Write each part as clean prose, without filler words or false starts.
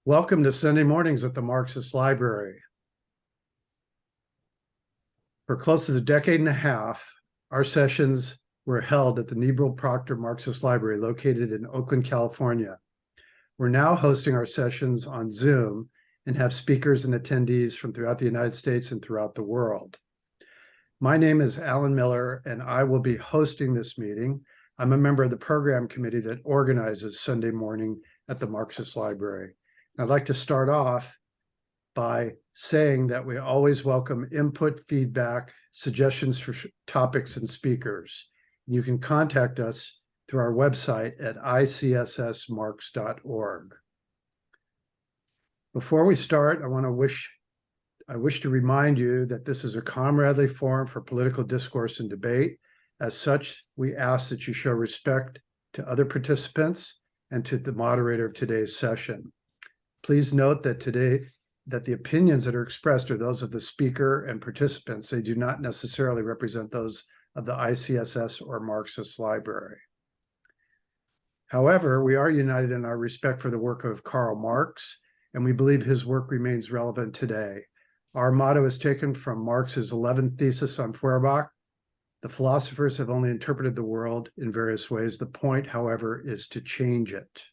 Welcome to Sunday mornings at the Marxist Library. For close to a decade and a half, our sessions were held at the Nebril Proctor Marxist Library located in Oakland, California. We're now hosting our sessions on Zoom and have speakers and attendees from throughout the United States and throughout the world. My name is Alan Miller, and I will be hosting this meeting. I'm a member of the program committee that organizes Sunday morning at the Marxist Library. I'd like to start off by saying that we always welcome input, feedback, suggestions for topics and speakers. You can contact us through our website at ICSSmarx.org. Before we start, I wish to remind you that this is a comradely forum for political discourse and debate. As such, we ask that you show respect to other participants and to the moderator of today's session. Please note that the opinions that are expressed are those of the speaker and participants. They do not necessarily represent those of the ICSS or Marxist Library. However, we are united in our respect for the work of Karl Marx, and we believe his work remains relevant today. Our motto is taken from Marx's 11th thesis on Feuerbach. The philosophers have only interpreted the world in various ways. The point, however, is to change it.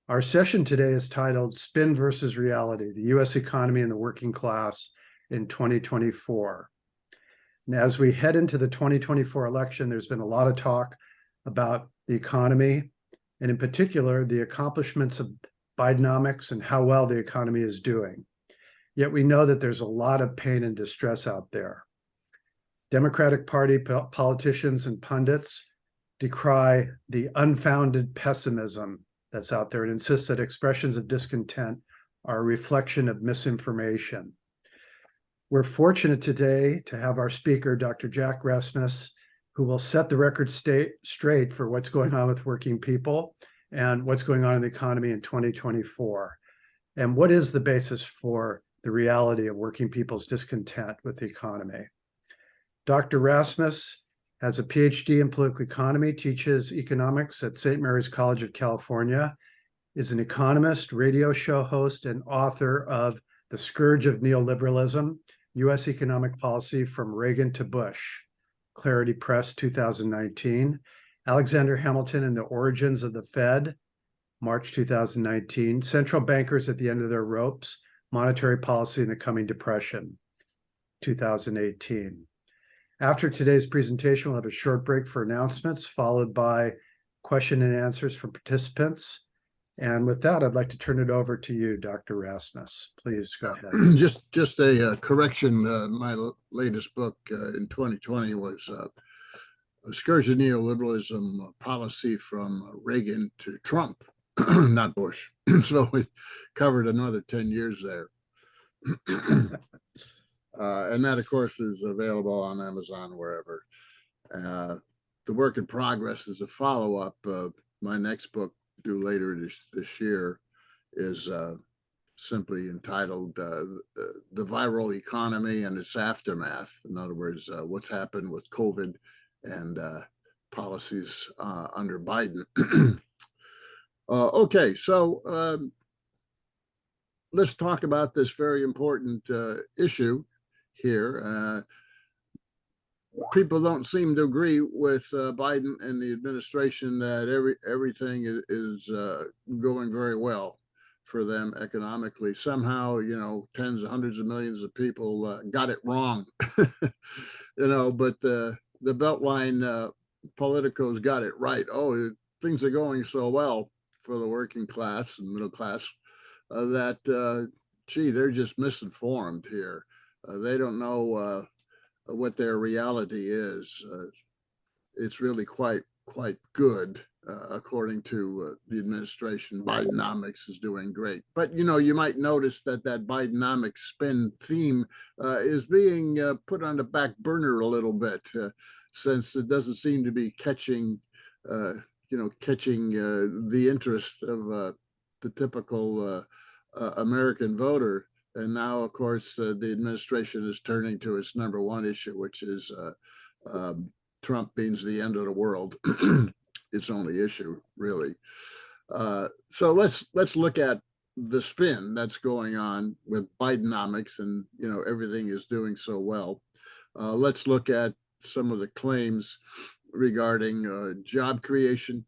Our session today is titled Spin versus Reality, the U.S. Economy and the Working Class in 2024. And as we head into the 2024 election, there's been a lot of talk about the economy, and in particular, the accomplishments of Bidenomics and how well the economy is doing. Yet we know that there's a lot of pain and distress out there. Democratic Party politicians and pundits decry the unfounded pessimism that's out there and insists that expressions of discontent are a reflection of misinformation. We're fortunate today to have our speaker, Dr. Jack Rasmus, who will set the record straight for what's going on with working people and what's going on in the economy in 2024. And what is the basis for the reality of working people's discontent with the economy? Dr. Rasmus has a PhD in political economy, teaches economics at St. Mary's College of California, is an economist, radio show host, and author of The Scourge of Neoliberalism, U.S. Economic Policy from Reagan to Bush, Clarity Press, 2019, Alexander Hamilton and the Origins of the Fed, March 2019, Central Bankers at the End of Their Ropes, Monetary Policy in the Coming Depression, 2018. After today's presentation, we'll have a short break for announcements, followed by question and answers from participants. And with that, I'd like to turn it over to you, Dr. Rasmus. Please go ahead. Just a correction. My latest book in 2020 was A Scourge of Neoliberalism, Policy from Reagan to Trump, not Bush. So we covered another 10 years there. And that, of course, is available on Amazon, wherever. The Work in Progress is a follow-up. My next book, due later this year, is simply entitled The Viral Economy and Its Aftermath. In other words, what's happened with COVID and policies under Biden. Okay, so let's talk about this very important issue here. People don't seem to agree with Biden and the administration that everything is going very well for them economically. Somehow, tens of hundreds of millions of people got it wrong, but the Beltline politicos got it right. Oh, things are going so well for the working class and middle class that, gee, they're just misinformed here. They don't know what their reality is. It's really quite good, according to the administration. Bidenomics is doing great. But, you might notice that Bidenomics spin theme is being put on the back burner a little bit, since it doesn't seem to be catching the interest of the typical American voter. And now, of course, the administration is turning to its number one issue, which is Trump means the end of the world. Its only issue, really. So let's look at the spin that's going on with Bidenomics, and everything is doing so well. Let's look at some of the claims regarding job creation,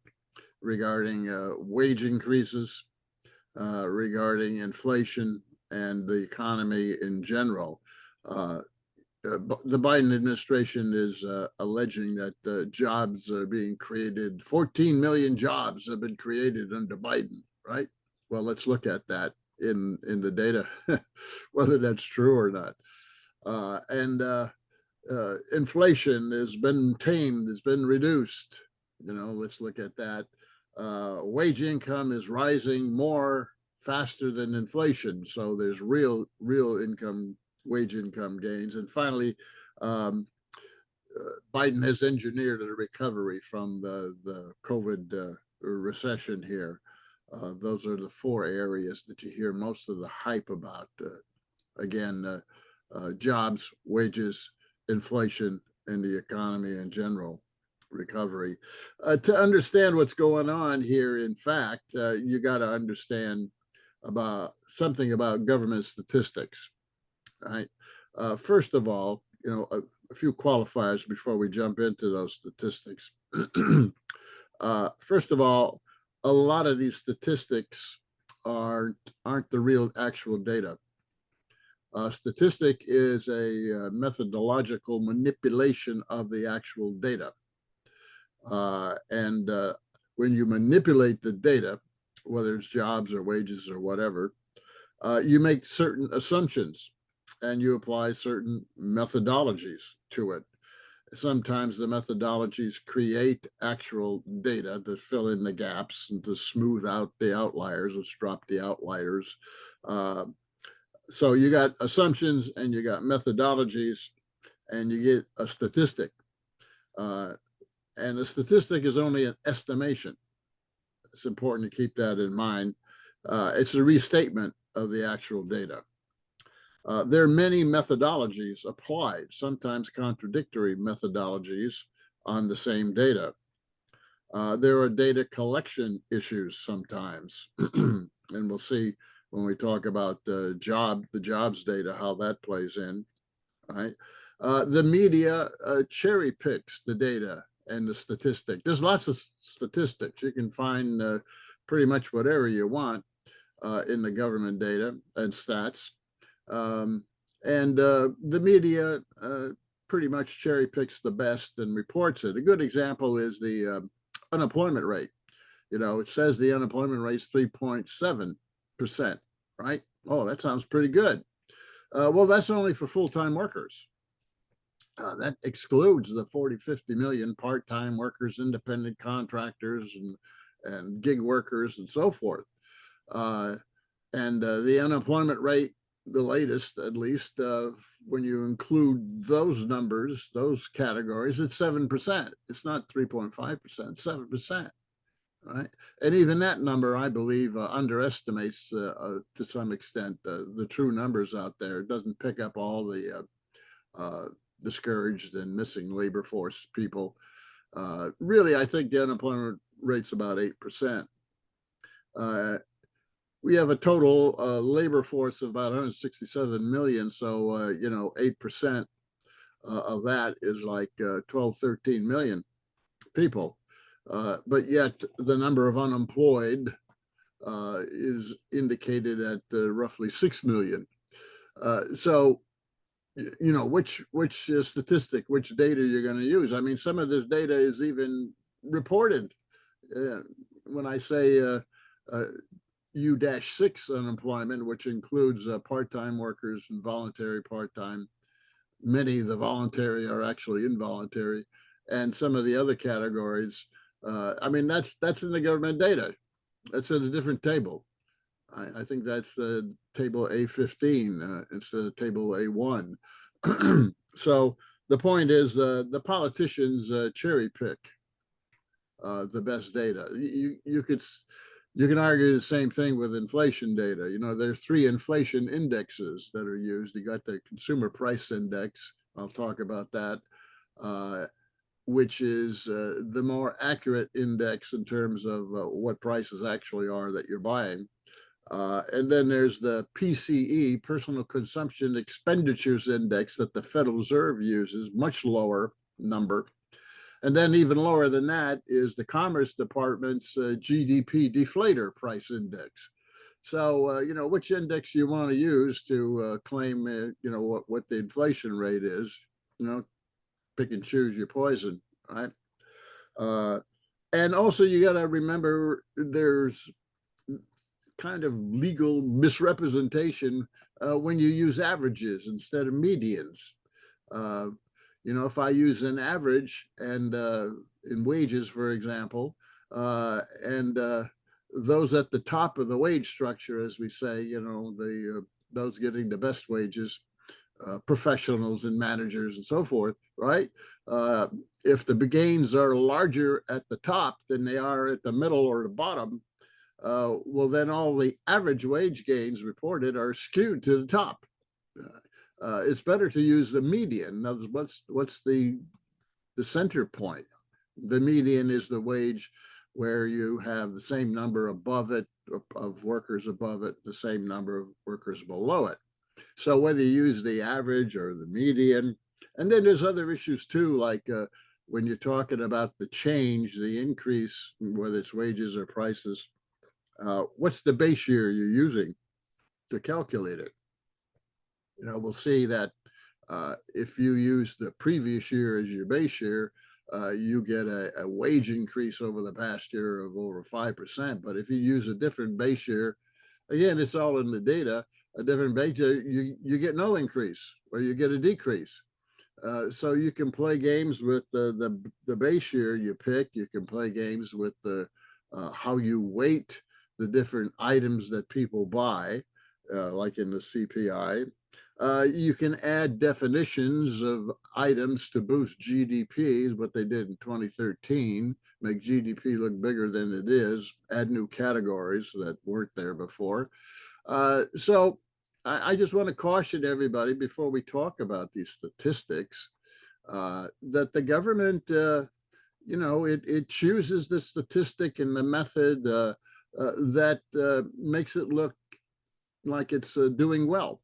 regarding wage increases, regarding inflation and the economy in general. The Biden administration is alleging that jobs are being created. 14 million jobs have been created under Biden, right? Well, let's look at that in the data, whether that's true or not. Inflation has been tamed, has been reduced. Let's look at that. Wage income is rising more faster than inflation, so there's real income, wage income gains. And finally, Biden has engineered a recovery from the COVID recession here. Those are the four areas that you hear most of the hype about. Again, jobs, wages, inflation, and the economy in general recovery. To understand what's going on here, in fact, you got to understand about something about government statistics, right? First of all, a few qualifiers before we jump into those statistics. First of all, a lot of these statistics aren't the real actual data. Statistic is a methodological manipulation of the actual data. When you manipulate the data, whether it's jobs or wages or whatever, you make certain assumptions and you apply certain methodologies to it. Sometimes the methodologies create actual data to fill in the gaps and to smooth out the outliers, and drop the outliers. So you got assumptions and you got methodologies and you get a statistic. And the statistic is only an estimation. It's important to keep that in mind. It's a restatement of the actual data. There are many methodologies applied, sometimes contradictory methodologies on the same data. There are data collection issues sometimes, and we'll see when we talk about the jobs data, how that plays in, right? The media cherry picks the data and the statistic. There's lots of statistics. You can find pretty much whatever you want in the government data and stats. The media pretty much cherry picks the best and reports it. A good example is the unemployment rate. It says the unemployment rate is 3.7%, right? Oh, that sounds pretty good. Well, that's only for full-time workers. That excludes the 40, 50 million part-time workers, independent contractors, and gig workers, and so forth. The unemployment rate, the latest, at least, when you include those numbers, those categories, it's 7%. It's not 3.5%, 7%, right? And even that number, I believe, underestimates to some extent the true numbers out there. It doesn't pick up all the discouraged and missing labor force people. Really, I think the unemployment rate's about 8%. We have a total labor force of about 167 million. So, 8% of that is like 12, 13 million people. But yet the number of unemployed is indicated at roughly 6 million. So, which statistic, which data you're going to use. I mean, some of this data is even reported. When I say U-6 unemployment, which includes part-time workers and voluntary part-time. Many of the voluntary are actually involuntary, and some of the other categories. I mean, that's in the government data. That's in a different table. I think that's the table A15 instead of table A1. So the point is, the politicians cherry pick the best data. You can argue the same thing with inflation data. There are 3 inflation indexes that are used. You got the consumer price index. I'll talk about that, which is the more accurate index in terms of what prices actually are that you're buying. And then there's the PCE, Personal Consumption Expenditures Index, that the Federal Reserve uses, much lower number. And then even lower than that is the Commerce Department's GDP deflator price index. So, which index you want to use to claim, what the inflation rate is, pick and choose your poison, right? And also you got to remember there's kind of legal misrepresentation when you use averages instead of medians. If I use an average and in wages, for example, and those at the top of the wage structure, as we say, those getting the best wages, professionals and managers and so forth, right? If the gains are larger at the top than they are at the middle or the bottom, well, then all the average wage gains reported are skewed to the top. It's better to use the median. Now, what's the center point? The median is the wage where you have the same number above it, of workers above it, the same number of workers below it. So whether you use the average or the median, and then there's other issues too, like when you're talking about the change, the increase, whether it's wages or prices, what's the base year you're using to calculate it? We'll see that if you use the previous year as your base year, you get a wage increase over the past year of over 5%. But if you use a different base year, again, it's all in the data, a different base year, you get no increase or you get a decrease. So you can play games with the base year you pick. You can play games with the how you weight the different items that people buy, like in the CPI. You can add definitions of items to boost GDPs, what they did in 2013, make GDP look bigger than it is, add new categories that weren't there before. So I just want to caution everybody before we talk about these statistics that the government, it chooses the statistic and the method that makes it look like it's doing well.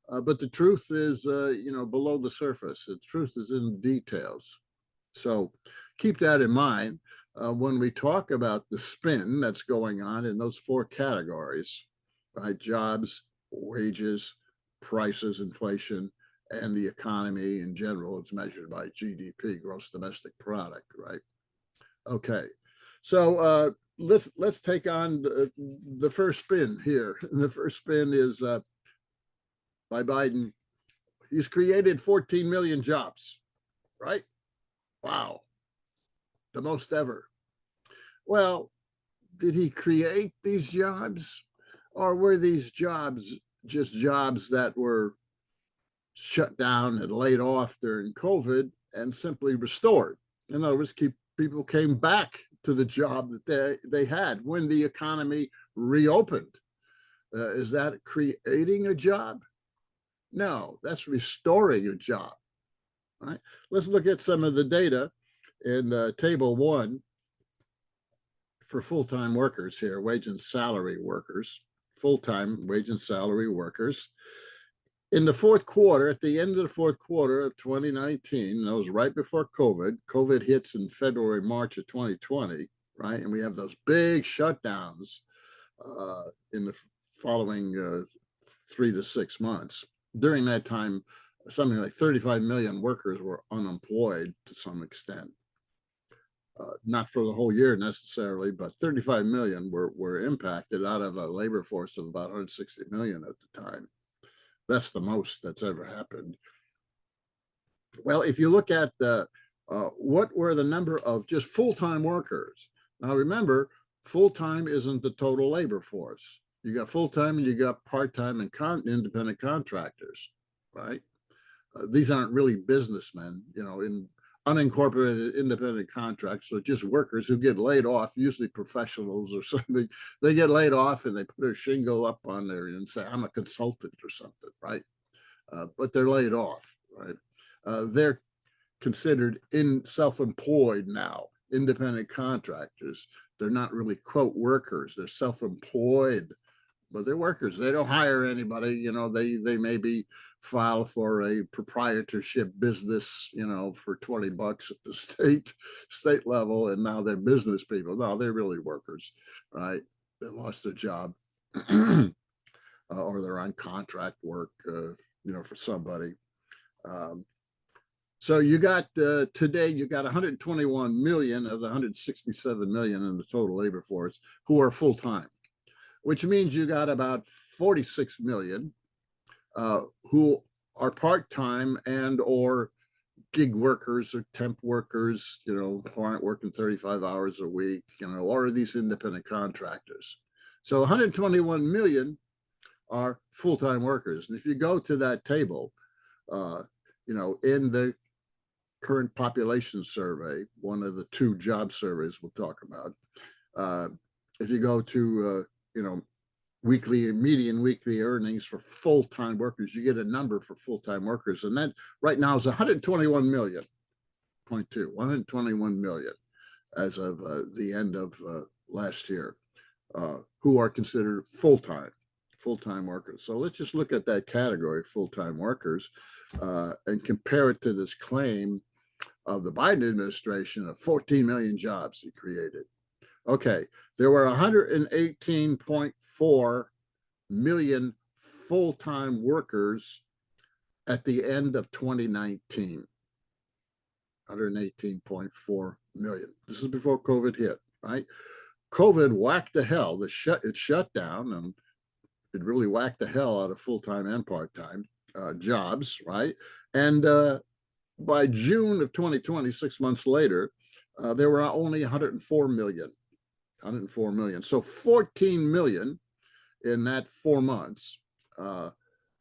But the truth is, below the surface. The truth is in details. So keep that in mind when we talk about the spin that's going on in those four categories, right? Jobs, wages, prices, inflation, and the economy in general. It's measured by GDP, gross domestic product, right? Okay, so let's take on the first spin here. And the first spin is by Biden. He's created 14 million jobs, right? Wow, the most ever. Well, did he create these jobs, or were these jobs just jobs that were shut down and laid off during COVID and simply restored? In other words, people came back to the job that they had when the economy reopened. Is that creating a job? No, that's restoring a job. Right? Let's look at some of the data in table 1 for full-time workers here, wage and salary workers, full-time wage and salary workers. In the fourth quarter, at the end of the fourth quarter of 2019, that was right before COVID. COVID hits in February, March of 2020, right? And we have those big shutdowns in the following 3 to 6 months. During that time, something like 35 million workers were unemployed to some extent. Not for the whole year necessarily, but 35 million were impacted out of a labor force of about 160 million at the time. That's the most that's ever happened. Well, if you look at what were the number of just full-time workers. Now remember, full-time isn't the total labor force. You got full-time and you got part-time and independent contractors, right? These aren't really businessmen, in unincorporated independent contracts, so just workers who get laid off, usually professionals or something. They get laid off and they put a shingle up on there and say, I'm a consultant or something, right? But they're laid off, right? They're considered self-employed now, independent contractors. They're not really, quote, workers. They're self-employed but they're workers. They don't hire anybody. You know, they maybe file for a proprietorship business, you know, for $20 at the state level, and now they're business people. No, they're really workers, right? They lost their job, or they're on contract work, you know, for somebody. So you got today, you got 121 million of the 167 million in the total labor force who are full time, which means you got about 46 million who are part time and or gig workers or temp workers, you know, who aren't working 35 hours a week, you know, or these independent contractors. So 121 million are full time workers, and if you go to that table, you know, in the current population survey, one of the two job surveys we'll talk about. If you go to, you know, median weekly earnings for full-time workers, you get a number for full-time workers. And that right now is 121 million, 121 million as of the end of last year, who are considered full-time workers. So let's just look at that category, full-time workers, and compare it to this claim of the Biden administration of 14 million jobs he created. Okay, there were 118.4 million full-time workers at the end of 2019. 118.4 million. This is before COVID hit, right? COVID whacked the hell. It shut down, and it really whacked the hell out of full-time and part-time jobs, right? And by June of 2020, 6 months later, there were only 104 million. So 14 million in that 4 months,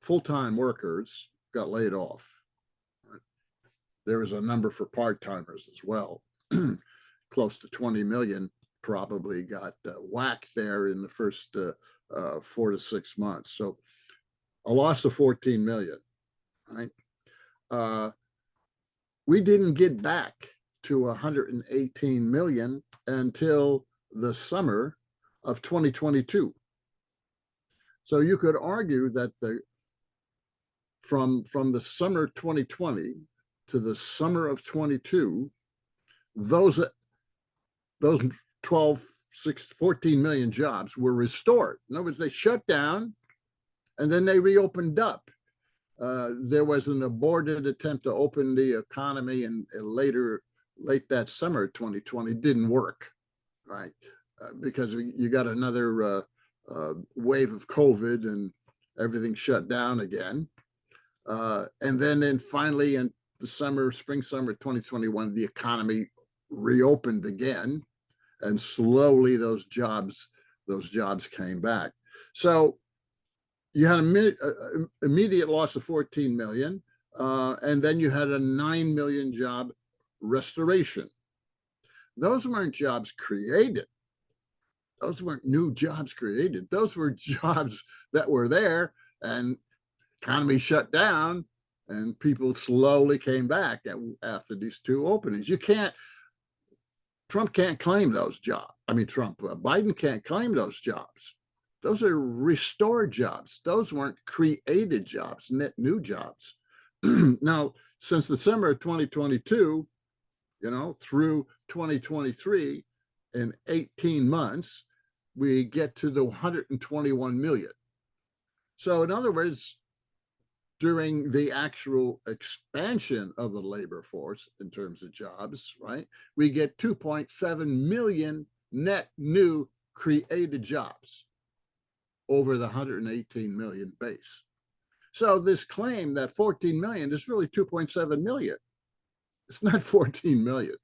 full-time workers got laid off. There was a number for part-timers as well. Close to 20 million probably got whacked there in the first 4 to 6 months. So a loss of 14 million, right? We didn't get back to 118 million until the summer of 2022. So you could argue that from the summer 2020 to the summer of 22, those 14 million jobs were restored. In other words, they shut down and then they reopened up. There was an aborted attempt to open the economy, and late that summer 2020 didn't work, right? Because you got another wave of COVID and everything shut down again. And then finally in the spring summer 2021, the economy reopened again, and slowly those jobs came back. So you had an immediate loss of 14 million, and then you had a 9 million job restoration. Those weren't jobs created. Those weren't new jobs created. Those were jobs that were there, and economy shut down, and people slowly came back after these two openings. Trump can't claim those jobs. Biden can't claim those jobs. Those are restored jobs. Those weren't created jobs, net new jobs. Now, since the summer of 2022, you know, through 2023, in 18 months, we get to the 121 million. So in other words, during the actual expansion of the labor force in terms of jobs, right, we get 2.7 million net new created jobs over the 118 million base. So this claim that 14 million is really 2.7 million. It's not 14 million.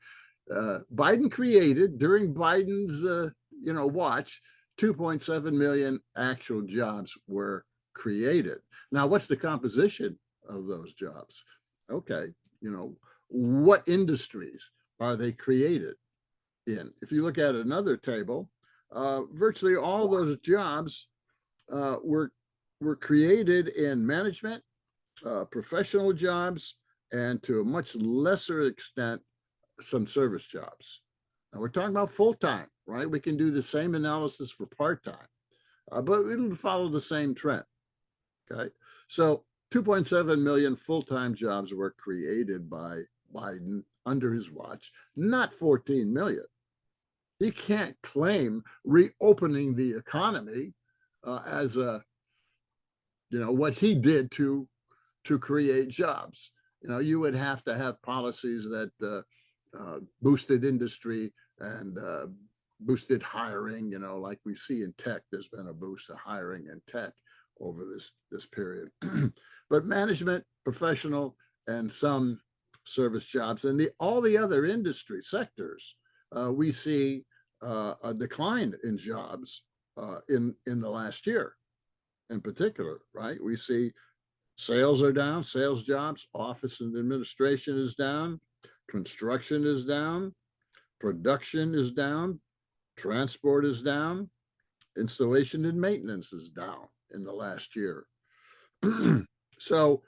Biden created, during Biden's watch, 2.7 million actual jobs were created. Now, what's the composition of those jobs? Okay, you know, what industries are they created in? If you look at another table, virtually all those jobs were created in management, professional jobs, and to a much lesser extent, some service jobs. Now we're talking about full-time, right? We can do the same analysis for part-time. but it'll follow the same trend. Okay, so 2.7 million full-time jobs were created by Biden under his watch, not 14 million. He can't claim reopening the economy as a, what he did to create jobs. You would have to have policies that boosted industry and boosted hiring. Like we see in tech, there's been a boost of hiring in tech over this period. But management, professional, and some service jobs, and all the other industry sectors, we see a decline in jobs in the last year, in particular. Right, we see sales are down, sales jobs, office and administration is down, construction is down, production is down, transport is down, installation and maintenance is down in the last year. So,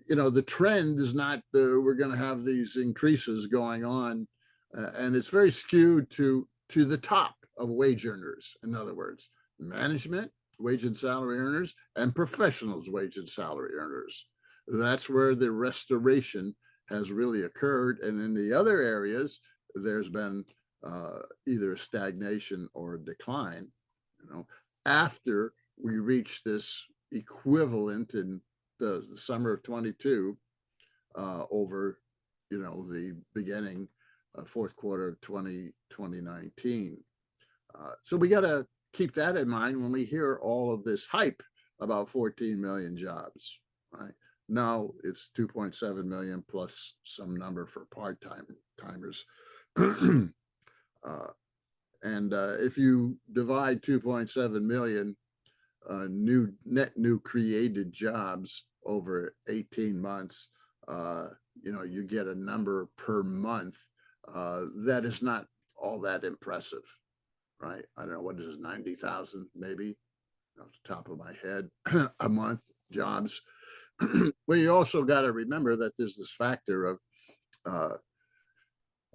the trend is not we're going to have these increases going on, and it's very skewed to the top of wage earners. In other words, management, wage and salary earners, and professionals, wage and salary earners. That's where the restoration has really occurred. And in the other areas, there's been either a stagnation or a decline, after we reach this equivalent in the summer of 22 over, the beginning fourth quarter of 2019. So we got to keep that in mind when we hear all of this hype about 14 million jobs, right? No, it's 2.7 million plus some number for part-timers. And if you divide 2.7 million net new created jobs over 18 months, you get a number per month that is not all that impressive, right? I don't know, what is it, 90,000 maybe, off the top of my head, a month jobs. Well, you also got to remember that there's this factor of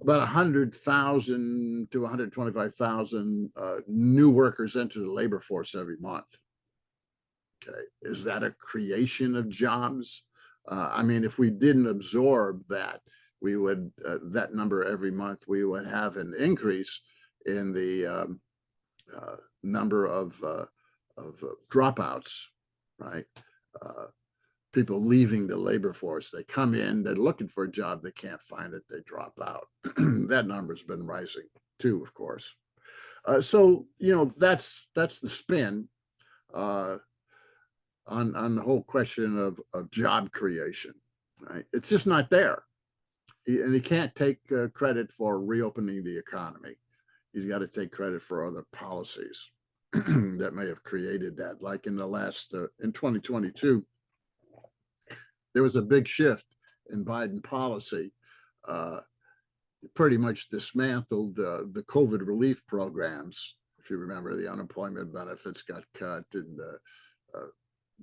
about 100,000 to 125,000 new workers enter the labor force every month. Okay, is that a creation of jobs? I mean, if we didn't absorb that, we would that number every month, we would have an increase in the number of dropouts, right? People leaving the labor force. They come in, they're looking for a job, they can't find it, they drop out. That number's been rising too, of course. So that's the spin on the whole question of job creation, right? It's just not there, and he can't take credit for reopening the economy. He's got to take credit for other policies that may have created that. Like in the last in 2022. There was a big shift in Biden policy. Pretty much dismantled the COVID relief programs. If you remember, the unemployment benefits got cut, and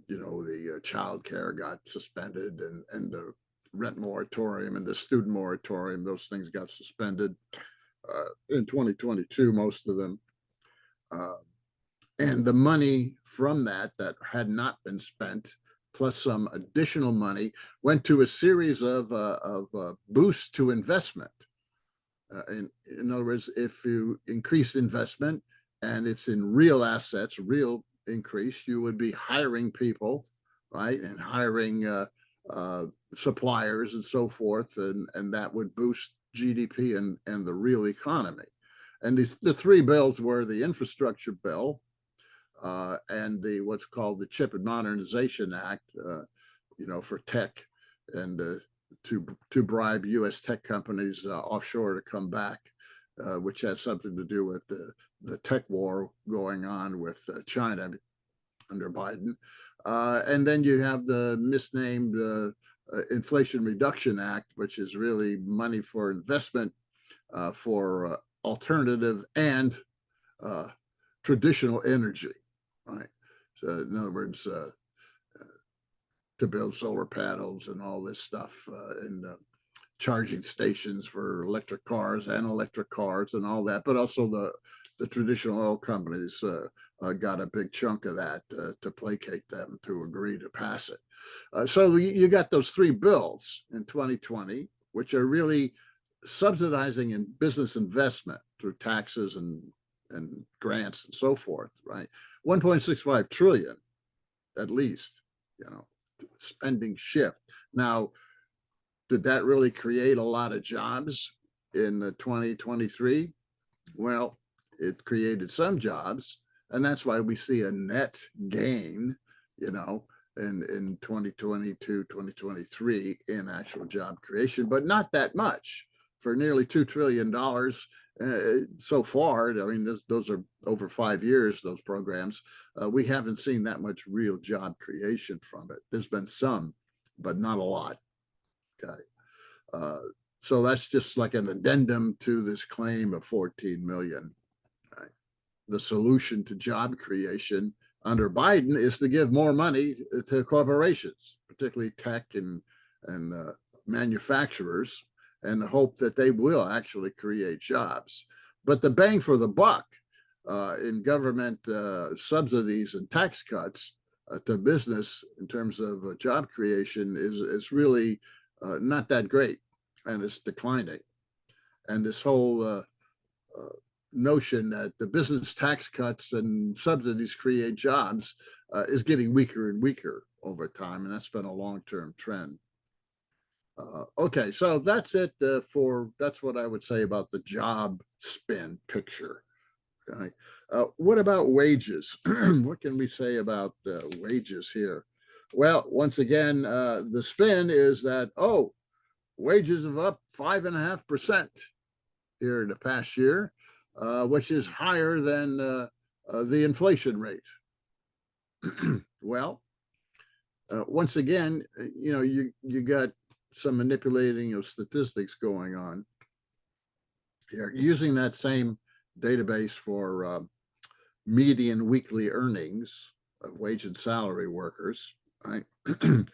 the child care got suspended, and the rent moratorium and the student moratorium, those things got suspended in 2022, most of them. And the money from that had not been spent, plus some additional money, went to a series of boosts to investment. In other words, if you increase investment and it's in real assets, real increase, you would be hiring people, right, and hiring suppliers and so forth, and that would boost GDP and the real economy. And the three bills were the infrastructure bill, and the what's called the Chip and Modernization Act, for tech, and to bribe U.S. tech companies offshore to come back, which has something to do with the tech war going on with China under Biden. And then you have the misnamed Inflation Reduction Act, which is really money for investment for alternative and traditional energy. Right. So in other words, to build solar panels and all this stuff, and charging stations for electric cars and all that, but also the traditional oil companies got a big chunk of that to placate them to agree to pass it. So you got those three bills in 2020, which are really subsidizing in business investment through taxes and grants and so forth, right? 1.65 trillion at least, spending shift. Now, did that really create a lot of jobs in 2023? Well, it created some jobs, and that's why we see a net gain, in 2022, 2023 in actual job creation, but not that much for nearly $2 trillion so far. I mean, those are over 5 years, those programs. We haven't seen that much real job creation from it. There's been some, but not a lot. Okay. So that's just like an addendum to this claim of 14 million. Right? The solution to job creation under Biden is to give more money to corporations, particularly tech and manufacturers, and hope that they will actually create jobs. But the bang for the buck in government subsidies and tax cuts to business in terms of job creation is really not that great, and it's declining. And this whole notion that the business tax cuts and subsidies create jobs is getting weaker and weaker over time, and that's been a long-term trend. Okay, so that's it that's what I would say about the job spin picture. Okay. What about wages? What can we say about wages here? Well, once again, the spin is that, wages have up 5.5% here in the past year, which is higher than the inflation rate. Well, once again, you got some manipulating of statistics going on here, using that same database for median weekly earnings of wage and salary workers, right? The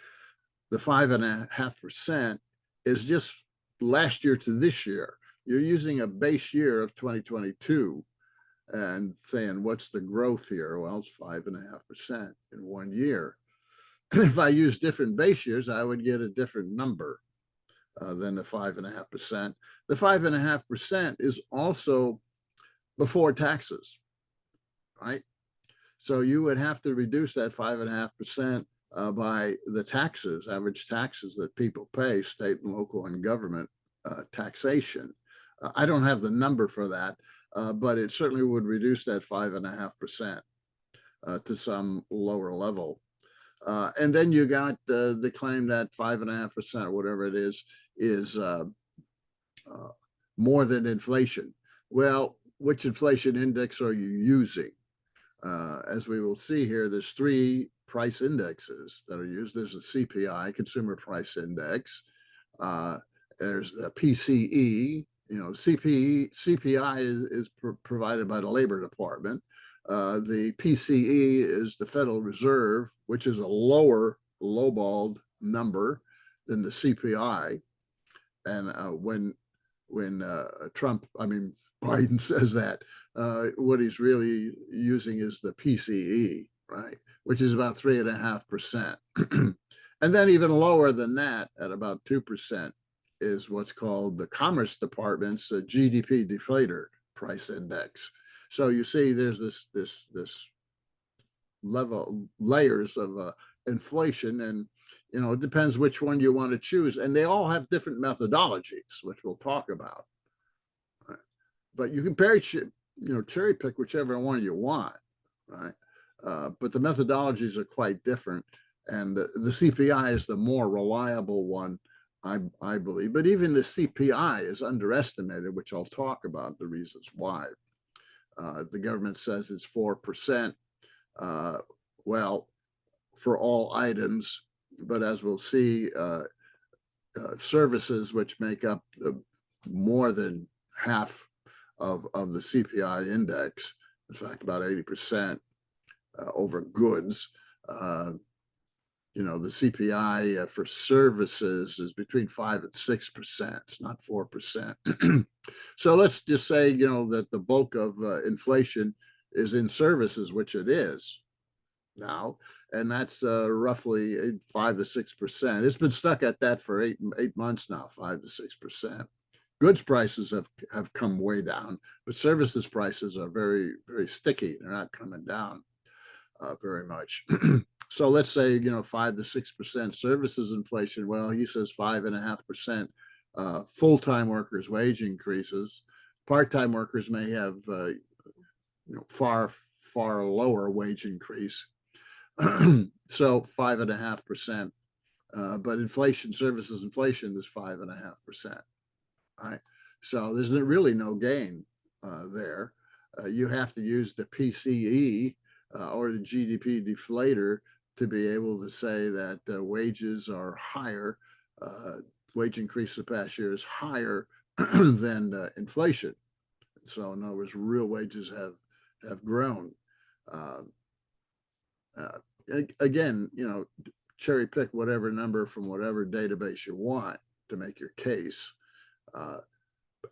5.5% is just last year to this year. You're using a base year of 2022 and saying, what's the growth here? Well, it's 5.5% in 1 year. If I use different base years, I would get a different number than the 5.5%. The 5.5% is also before taxes, right? So you would have to reduce that 5.5% by the taxes, average taxes that people pay, state and local and government taxation. I don't have the number for that, but it certainly would reduce that 5.5% to some lower level. And then you got the claim that 5.5% or whatever it is more than inflation. Well, which inflation index are you using? As we will see here, there's 3 price indexes that are used. There's a CPI, Consumer Price Index. There's the PCE. CPI is provided by the Labor Department. The PCE is the Federal Reserve, which is a lowballed number than the CPI. And when Biden says that, what he's really using is the PCE, right, which is about 3.5%. And then even lower than that, at about 2%, is what's called the Commerce Department's GDP deflator price index. So you see, there's this layers of inflation, and it depends which one you want to choose, and they all have different methodologies, which we'll talk about. Right? But you can cherry pick whichever one you want, right? But the methodologies are quite different, and the CPI is the more reliable one, I believe. But even the CPI is underestimated, which I'll talk about the reasons why. The government says it's 4%. Well, for all items, but as we'll see, services, which make up more than half of the CPI index, in fact, about 80% over goods. The CPI for services is between 5 and 6%. It's not 4%. So let's just say, that the bulk of inflation is in services, which it is now, and that's roughly 5 to 6%. It's been stuck at that for eight months now, 5 to 6%. Goods prices have come way down, but services prices are very, very sticky. They're not coming down very much. So let's say 5 to 6% services inflation. Well, he says 5.5% full-time workers' wage increases. Part-time workers may have far lower wage increase. So 5.5%, but inflation, services inflation is 5.5%. Right, so there's really no gain there. You have to use the PCE or the GDP deflator to be able to say that wages are higher. Wage increase the past year is higher than inflation. So in other words, real wages have grown. Again, cherry pick whatever number from whatever database you want to make your case.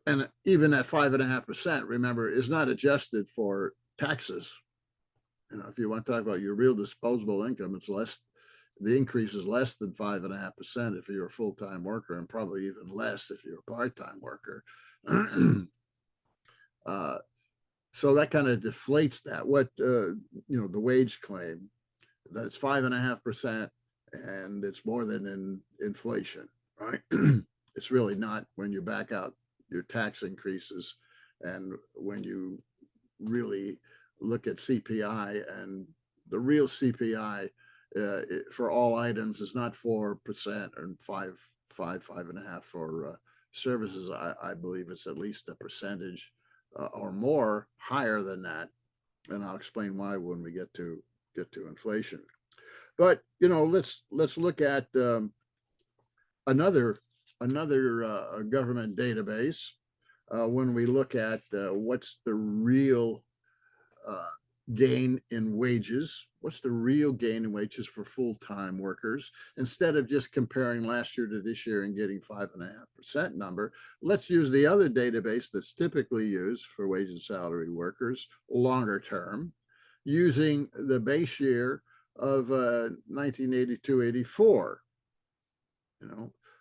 And even at 5.5%, remember, is not adjusted for taxes. If you want to talk about your real disposable income, it's less. The increase is less than 5.5% if you're a full-time worker, and probably even less if you're a part-time worker. So that kind of deflates that. What the wage claim that it's 5.5% and it's more than in inflation, right? It's really not when you back out your tax increases and when you really look at CPI, and the real CPI for all items is not 4% or 5.5 for services. I believe it's at least a percentage or more higher than that, and I'll explain why when we get to inflation. But let's look at another government database when we look at what's the real gain in wages. What's the real gain in wages for full-time workers? Instead of just comparing last year to this year and getting 5.5% number, let's use the other database that's typically used for wage and salary workers longer term, using the base year of 1982-84.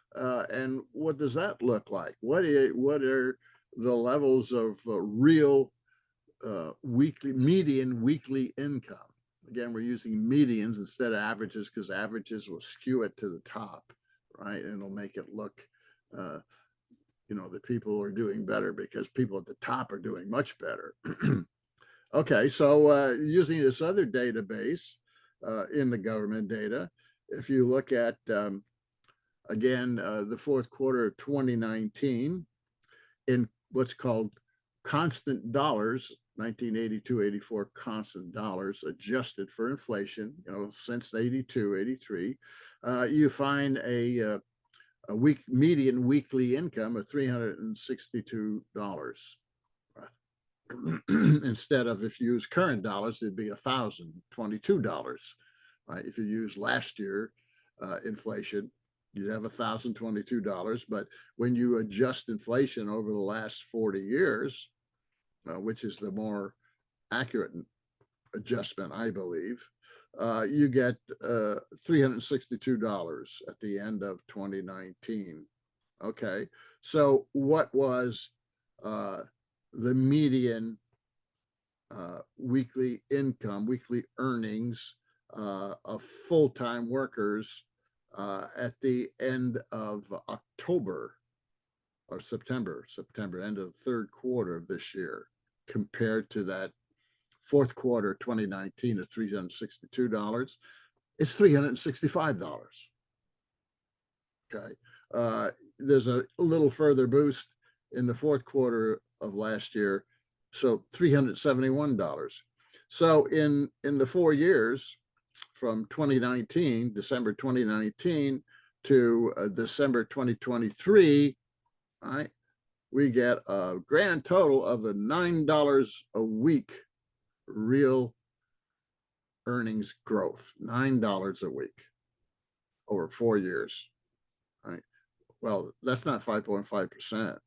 And what does that look like? What are the levels of real median weekly income? Again, we're using medians instead of averages because averages will skew it to the top, right? And it'll make it look, the people are doing better because people at the top are doing much better. Okay, so using this other database in the government data, if you look at, again, the fourth quarter of 2019 in what's called constant dollars, 1982-84 constant dollars adjusted for inflation, since 82, 83, you find a median weekly income of $362. Instead of, if you use current dollars, it'd be $1,022, right? If you use last year inflation, you'd have $1,022. But when you adjust inflation over the last 40 years, which is the more accurate adjustment, I believe, you get $362 at the end of 2019. Okay, so what was the median weekly income, weekly earnings of full-time workers at the end of October or September, end of the third quarter of this year, compared to that fourth quarter 2019 of $362? It's $365. Okay, there's a little further boost in the fourth quarter of last year, so $371. So in the 4 years from 2019, December 2019 to December 2023, right, we get a grand total of $9 a week real earnings growth, $9 a week over 4 years, right? Well, that's not 5.5%,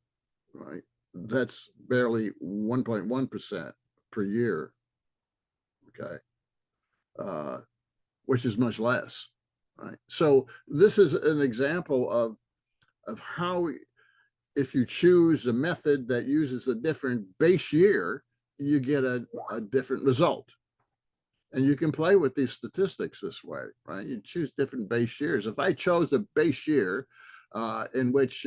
right? That's barely 1.1% per year okay, which is much less, right? So this is an example of how, if you choose a method that uses a different base year, you get a different result. And you can play with these statistics this way, right? You choose different base years. If I chose a base year in which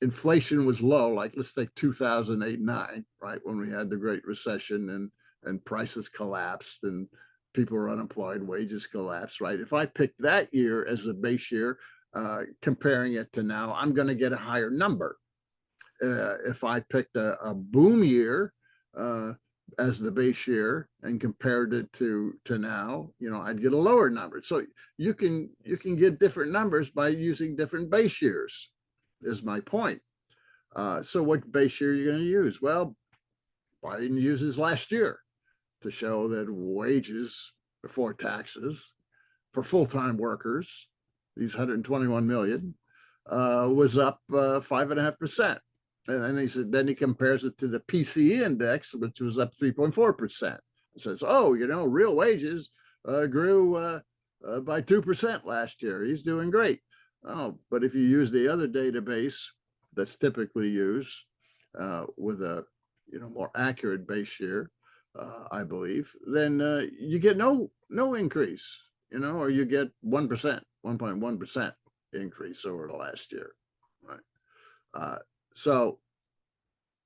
inflation was low, like let's take 2008-9, right, when we had the Great Recession and prices collapsed and people were unemployed, wages collapsed, right? If I picked that year as the base year, comparing it to now, I'm going to get a higher number. If I picked a boom year as the base year and compared it to now, I'd get a lower number. So you can get different numbers by using different base years, is my point. So what base year are you going to use? Well, Biden uses last year to show that wages before taxes for full-time workers, these 121 million, was up 5.5%. And then he compares it to the PCE index, which was up 3.4%. It says, oh, real wages grew by 2% last year. He's doing great. Oh, but if you use the other database that's typically used with a more accurate base year, I believe, then you get no increase, or you get 1%, 1.1% increase over the last year, right? So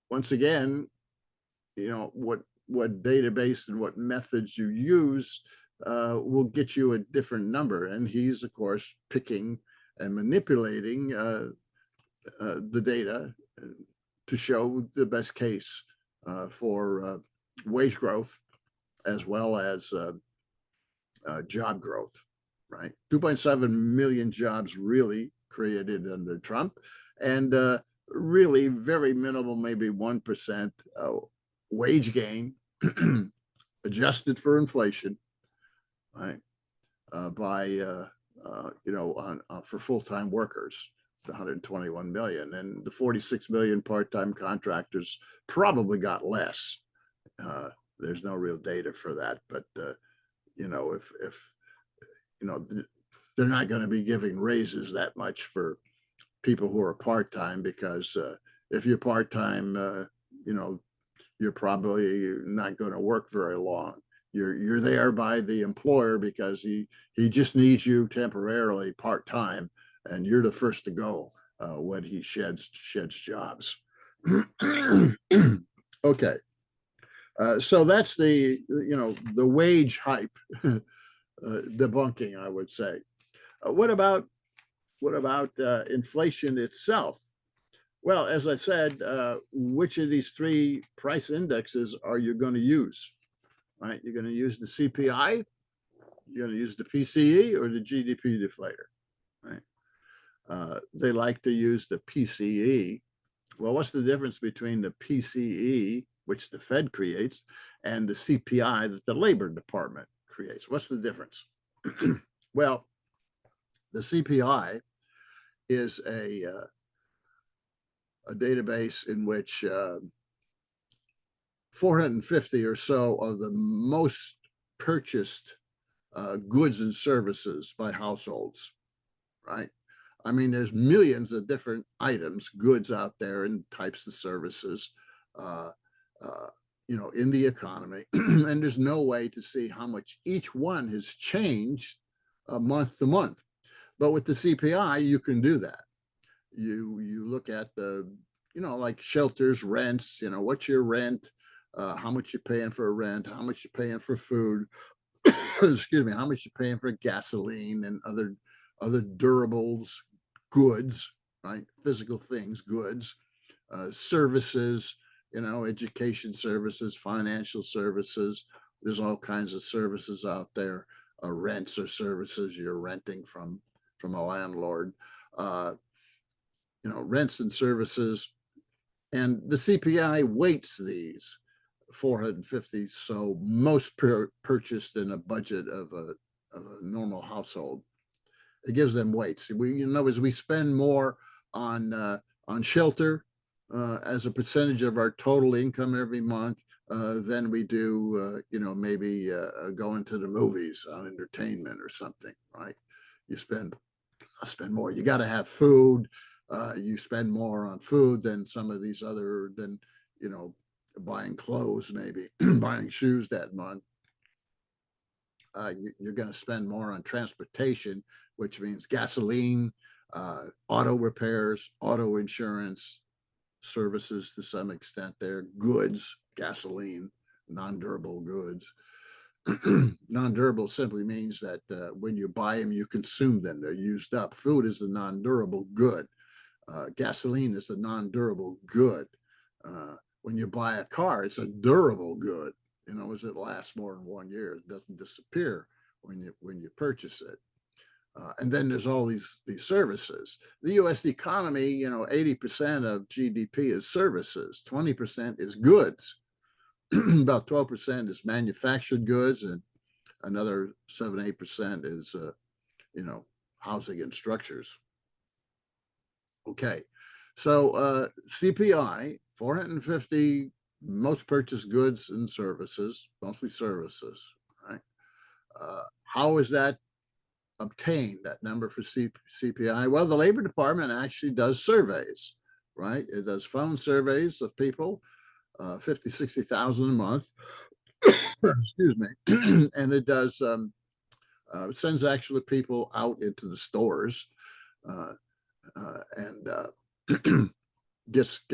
once again, what database and what methods you use will get you a different number. And he's, of course, picking and manipulating the data to show the best case for wage growth as well as job growth, right? 2.7 million jobs really created under Trump, and really very minimal, maybe 1% wage gain adjusted for inflation, right? For full-time workers, the 121 million, and the 46 million part-time contractors probably got less. There's no real data for that, but if they're not going to be giving raises that much for people who are part-time, because if you're part-time, you're probably not going to work very long. You're there by the employer because he just needs you temporarily part-time, and you're the first to go when he sheds jobs. Okay, so that's the wage hype debunking, I would say. What about inflation itself? Well, as I said, which of these three price indexes are you going to use? Right? You're going to use the CPI, you're going to use the PCE, or the GDP deflator, right? They like to use the PCE. Well, what's the difference between the PCE, which the Fed creates, and the CPI that the Labor Department creates? What's the difference? Well, the CPI is a database in which 450 or so of the most purchased goods and services by households, right? I mean, there's millions of different items, goods out there, and types of services, in the economy, and there's no way to see how much each one has changed month to month. But with the CPI, you can do that. You look at the, like shelters, rents, what's your rent, how much you're paying for a rent, how much you're paying for food, excuse me, how much you're paying for gasoline and other durables, goods, right? Physical things, goods, services, education services, financial services. There's all kinds of services out there. Rents or services you're renting from a landlord. Rents and services, and the CPI weights these 450 so most purchased in a budget of a normal household. It gives them weights. As we spend more on shelter, as a percentage of our total income every month than we do, maybe going to the movies on entertainment or something, right? You spend more. You got to have food. You spend more on food than some of these other than buying clothes, maybe buying shoes that month. You're going to spend more on transportation, which means gasoline, auto repairs, auto insurance, services to some extent there, goods, gasoline, non-durable goods. Non-durable simply means that when you buy them, you consume them. They're used up. Food is a non-durable good. Gasoline is a non-durable good. When you buy a car, it's a durable good. As it lasts more than 1 year, it doesn't disappear when you purchase it. And then there's all these services. The U.S. economy, 80% of GDP is services, 20% is goods, about 12% is manufactured goods, and another 7-8% is, housing and structures. Okay, so CPI, 450 most purchased goods and services, mostly services, right? How is that obtained, that number for CPI? Well, the Labor Department actually does surveys, right? It does phone surveys of people, 50, 60,000 a month, excuse me, and it does sends actually people out into the stores and gets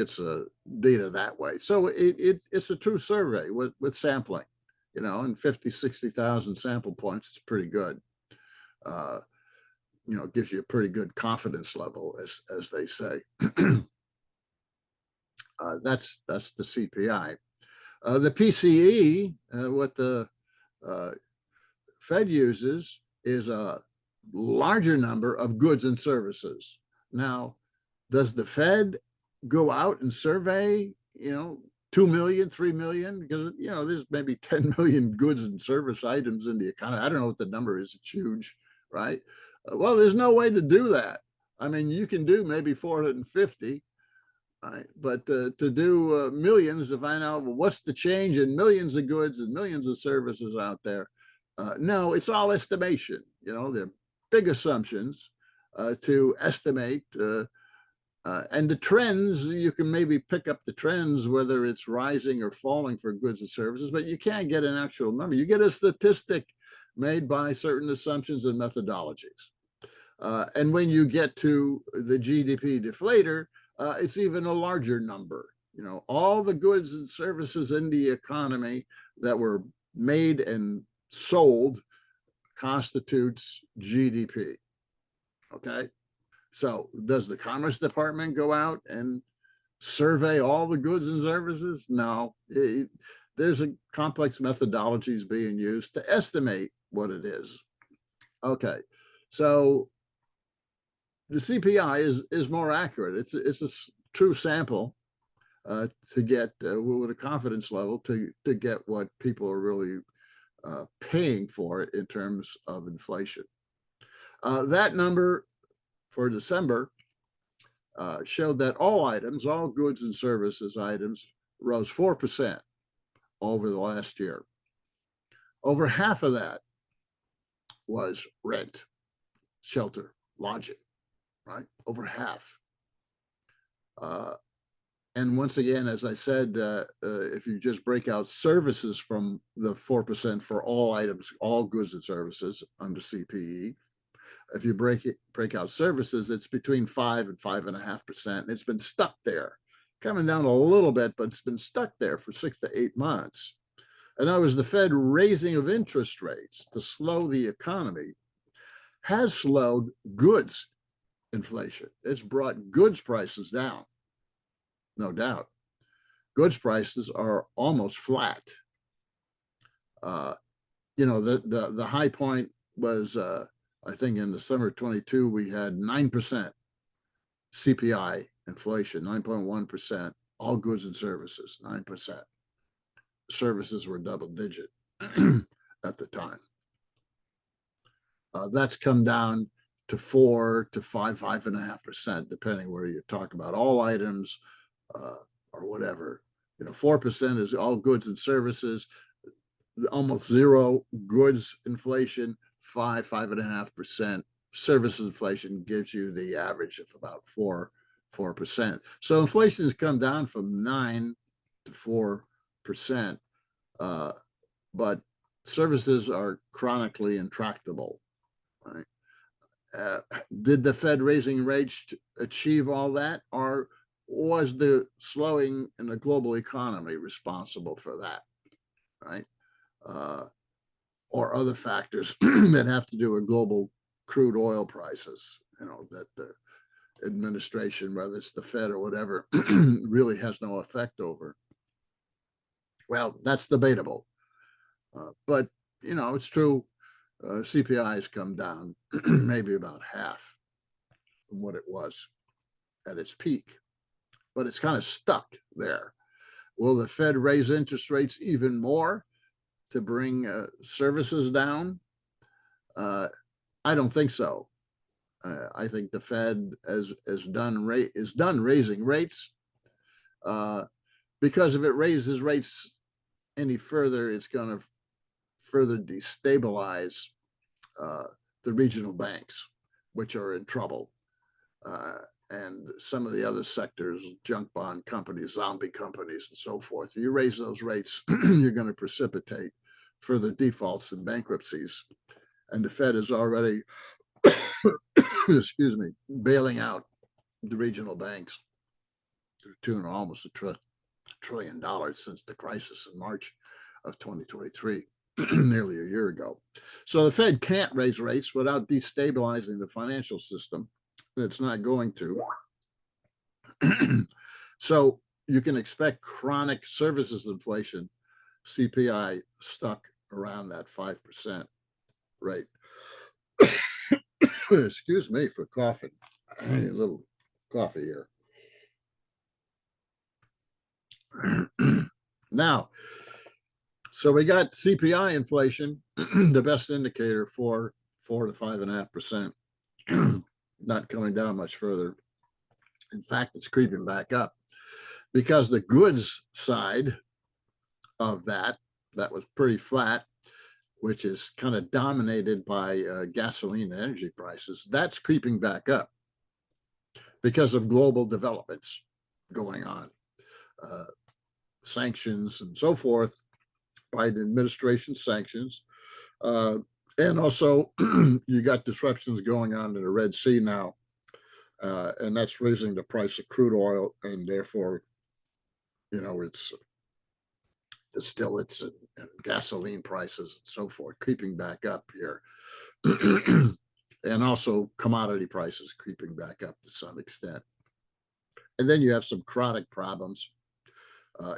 data that way. So it's a true survey with sampling, and 50, 60,000 sample points is pretty good. Gives you a pretty good confidence level, as they say. That's the CPI. The PCE, what the Fed uses is a larger number of goods and services. Now, does the Fed go out and survey, 2 million, 3 million? Because, there's maybe 10 million goods and service items in the economy. I don't know what the number is. It's huge, right? Well, there's no way to do that. I mean, you can do maybe 450, right? But to do millions, to find out, well, what's the change in millions of goods and millions of services out there? No, it's all estimation. They're big assumptions to estimate. And the trends, you can maybe pick up the trends, whether it's rising or falling for goods and services, but you can't get an actual number. You get a statistic made by certain assumptions and methodologies. And when you get to the GDP deflator, it's even a larger number. All the goods and services in the economy that were made and sold constitutes GDP. Okay. So does the Commerce Department go out and survey all the goods and services? No. There's a complex methodologies being used to estimate what it is. Okay. So the CPI is more accurate. It's a true sample to get with a confidence level to get what people are really paying for it in terms of inflation. That number for December showed that all items, all goods and services items, rose 4% over the last year. Over half of that was rent, shelter, lodging, right? Over half. And once again, as I said, if you just break out services from the 4% for all items, all goods and services under CPE, if you break out services, it's between 5 and 5.5%. It's been stuck there, coming down a little bit, but it's been stuck there for 6 to 8 months. In other words, the Fed raising of interest rates to slow the economy has slowed goods inflation. It's brought goods prices down, no doubt. Goods prices are almost flat. The high point was, I think in the summer of 22, we had 9% CPI inflation, 9.1%, all goods and services, 9%. Services were double digit at the time. That's come down to 4 to 5.5%, depending where you talk about. All items, or whatever. 4% is all goods and services, almost zero goods inflation, 5.5%. Services inflation gives you the average of about 4%. So inflation has come down from 9 to 4%, but services are chronically intractable. Right? Did the Fed raising rates achieve all that, or was the slowing in the global economy responsible for that? Right? Or other factors that have to do with global crude oil prices, that the administration, whether it's the Fed or whatever, really has no effect over. Well, that's debatable. But, it's true. CPI has come down maybe about half from what it was at its peak, but it's kind of stuck there. Will the Fed raise interest rates even more to bring services down? I don't think so. I think the Fed is done raising rates, because if it raises rates any further, it's going to further destabilize the regional banks, which are in trouble, and some of the other sectors, junk bond companies, zombie companies, and so forth. If you raise those rates, you're going to precipitate further defaults and bankruptcies. And the Fed is already, excuse me, bailing out the regional banks to the tune of almost $1 trillion since the crisis in March of 2023, nearly a year ago. So the Fed can't raise rates without destabilizing the financial system. It's not going to. So you can expect chronic services inflation, CPI, stuck around that 5% rate. Excuse me for coughing. I need a little coffee here. Now, so we got CPI inflation, the best indicator for 4 to 5.5%, not coming down much further. In fact, it's creeping back up because the goods side of that was pretty flat, which is kind of dominated by gasoline and energy prices. That's creeping back up because of global developments going on, sanctions and so forth, Biden administration sanctions. And also you got disruptions going on in the Red Sea now, and that's raising the price of crude oil, and therefore, it's gasoline prices and so forth creeping back up here. And also commodity prices creeping back up to some extent. And then you have some chronic problems.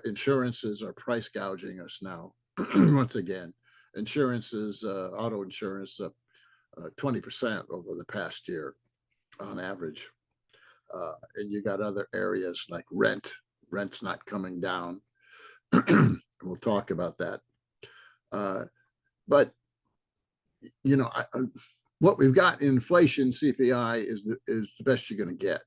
Insurances are price gouging us now. Once again, insurances, auto insurance up 20% over the past year on average. And you got other areas like rent's not coming down. We'll talk about that. But what we've got in inflation, CPI, is the best you're going to get.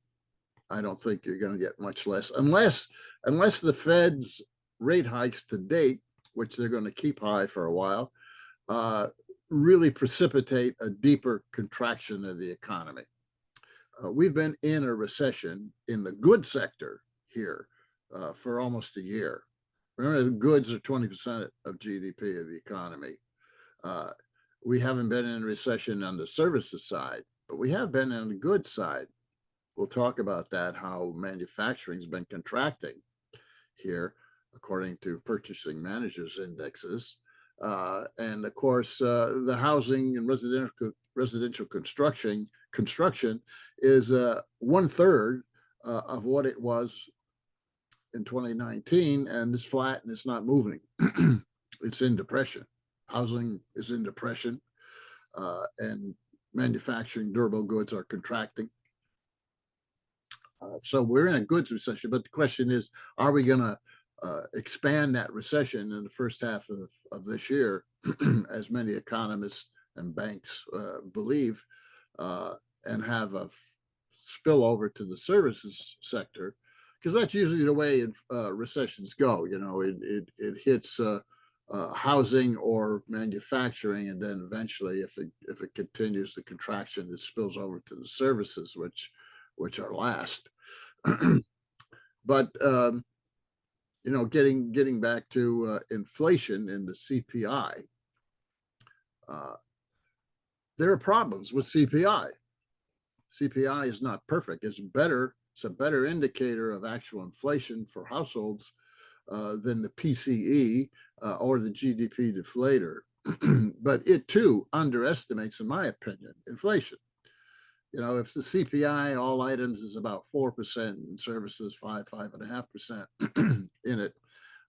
I don't think you're going to get much less, unless the Fed's rate hikes to date, which they're going to keep high for a while, really precipitate a deeper contraction of the economy. We've been in a recession in the goods sector here for almost a year. Remember, the goods are 20% of GDP of the economy. We haven't been in a recession on the services side, but we have been on the goods side. We'll talk about that, how manufacturing's been contracting here, according to purchasing managers' indexes. And of course, the housing and residential construction is 1/3 of what it was in 2019, and it's flat and it's not moving. It's in depression. Housing is in depression, and manufacturing durable goods are contracting. So we're in a goods recession, but the question is, are we going to expand that recession in the first half of this year, as many economists and banks believe, and have a spillover to the services sector, because that's usually the way recessions go. You know, it hits housing or manufacturing, and then eventually, if it continues the contraction, it spills over to the services, which are last. But you know, getting back to inflation and the CPI, there are problems with CPI. CPI is not perfect. It's better. It's a better indicator of actual inflation for households than the PCE or the GDP deflator. But it too underestimates, in my opinion, inflation. You know, if the CPI, all items, is about 4%, and services 5.5% in it,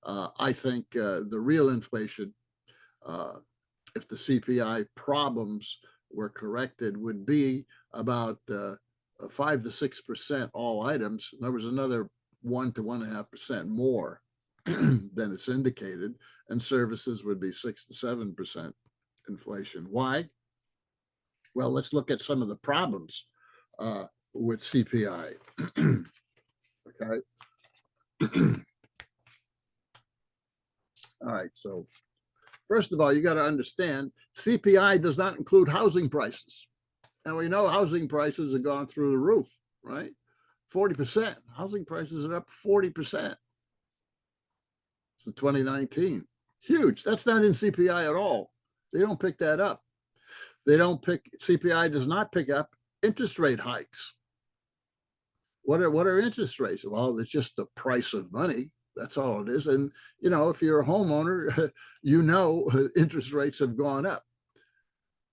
I think the real inflation, if the CPI problems were corrected, would be about 5 to 6% all items. There was another 1 to 1.5% more than it's indicated, and services would be 6 to 7% inflation. Why? Well, let's look at some of the problems with CPI. Okay. All right. So first of all, you got to understand CPI does not include housing prices. And we know housing prices have gone through the roof, right? 40%. Housing prices are up 40%. So 2019. Huge. That's not in CPI at all. They don't pick that up. CPI does not pick up interest rate hikes. What are interest rates? Well, it's just the price of money. That's all it is. And, you know, if you're a homeowner, you know, interest rates have gone up.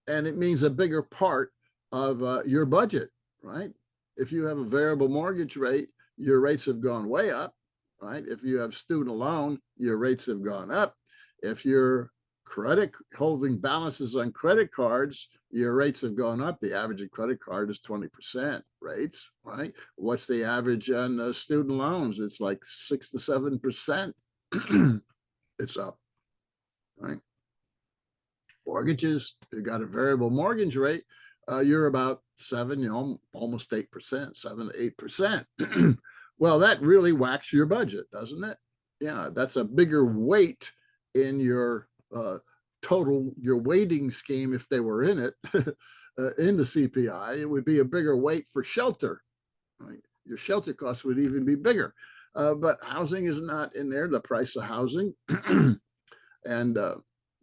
And it means a bigger part of your budget, right? If you have a variable mortgage rate, your rates have gone way up, right? If you have student loan, your rates have gone up. If you're holding balances on credit cards, your rates have gone up. The average of credit card is 20% rates, right? What's the average on student loans? It's like 6 to 7%. It's up, right? Mortgages, you got a variable mortgage rate, you're about 7, you know, almost 8%, 7 to 8%. Well, that really whacks your budget, doesn't it? Yeah, that's a bigger weight in your total, your weighting scheme. If they were in it, in the CPI, it would be a bigger weight for shelter, right? Your shelter costs would even be bigger. But housing is not in there, the price of housing. And,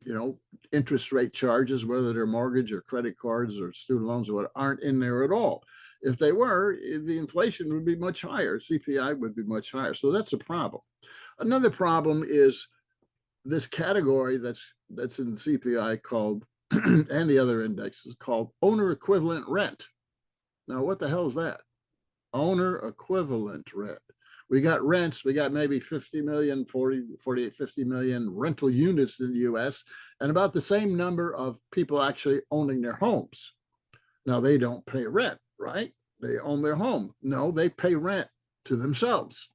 you know, interest rate charges, whether they're mortgage or credit cards or student loans or what, aren't in there at all. If they were, the inflation would be much higher. CPI would be much higher. So that's a problem. Another problem is this category that's in the CPI called, and the other indexes, called owner equivalent rent. Now, what the hell is that? Owner equivalent rent. We got rents, we got maybe 50 million, 48, 50 million rental units in the US, and about the same number of people actually owning their homes. Now, they don't pay rent, right? They own their home. No, they pay rent to themselves,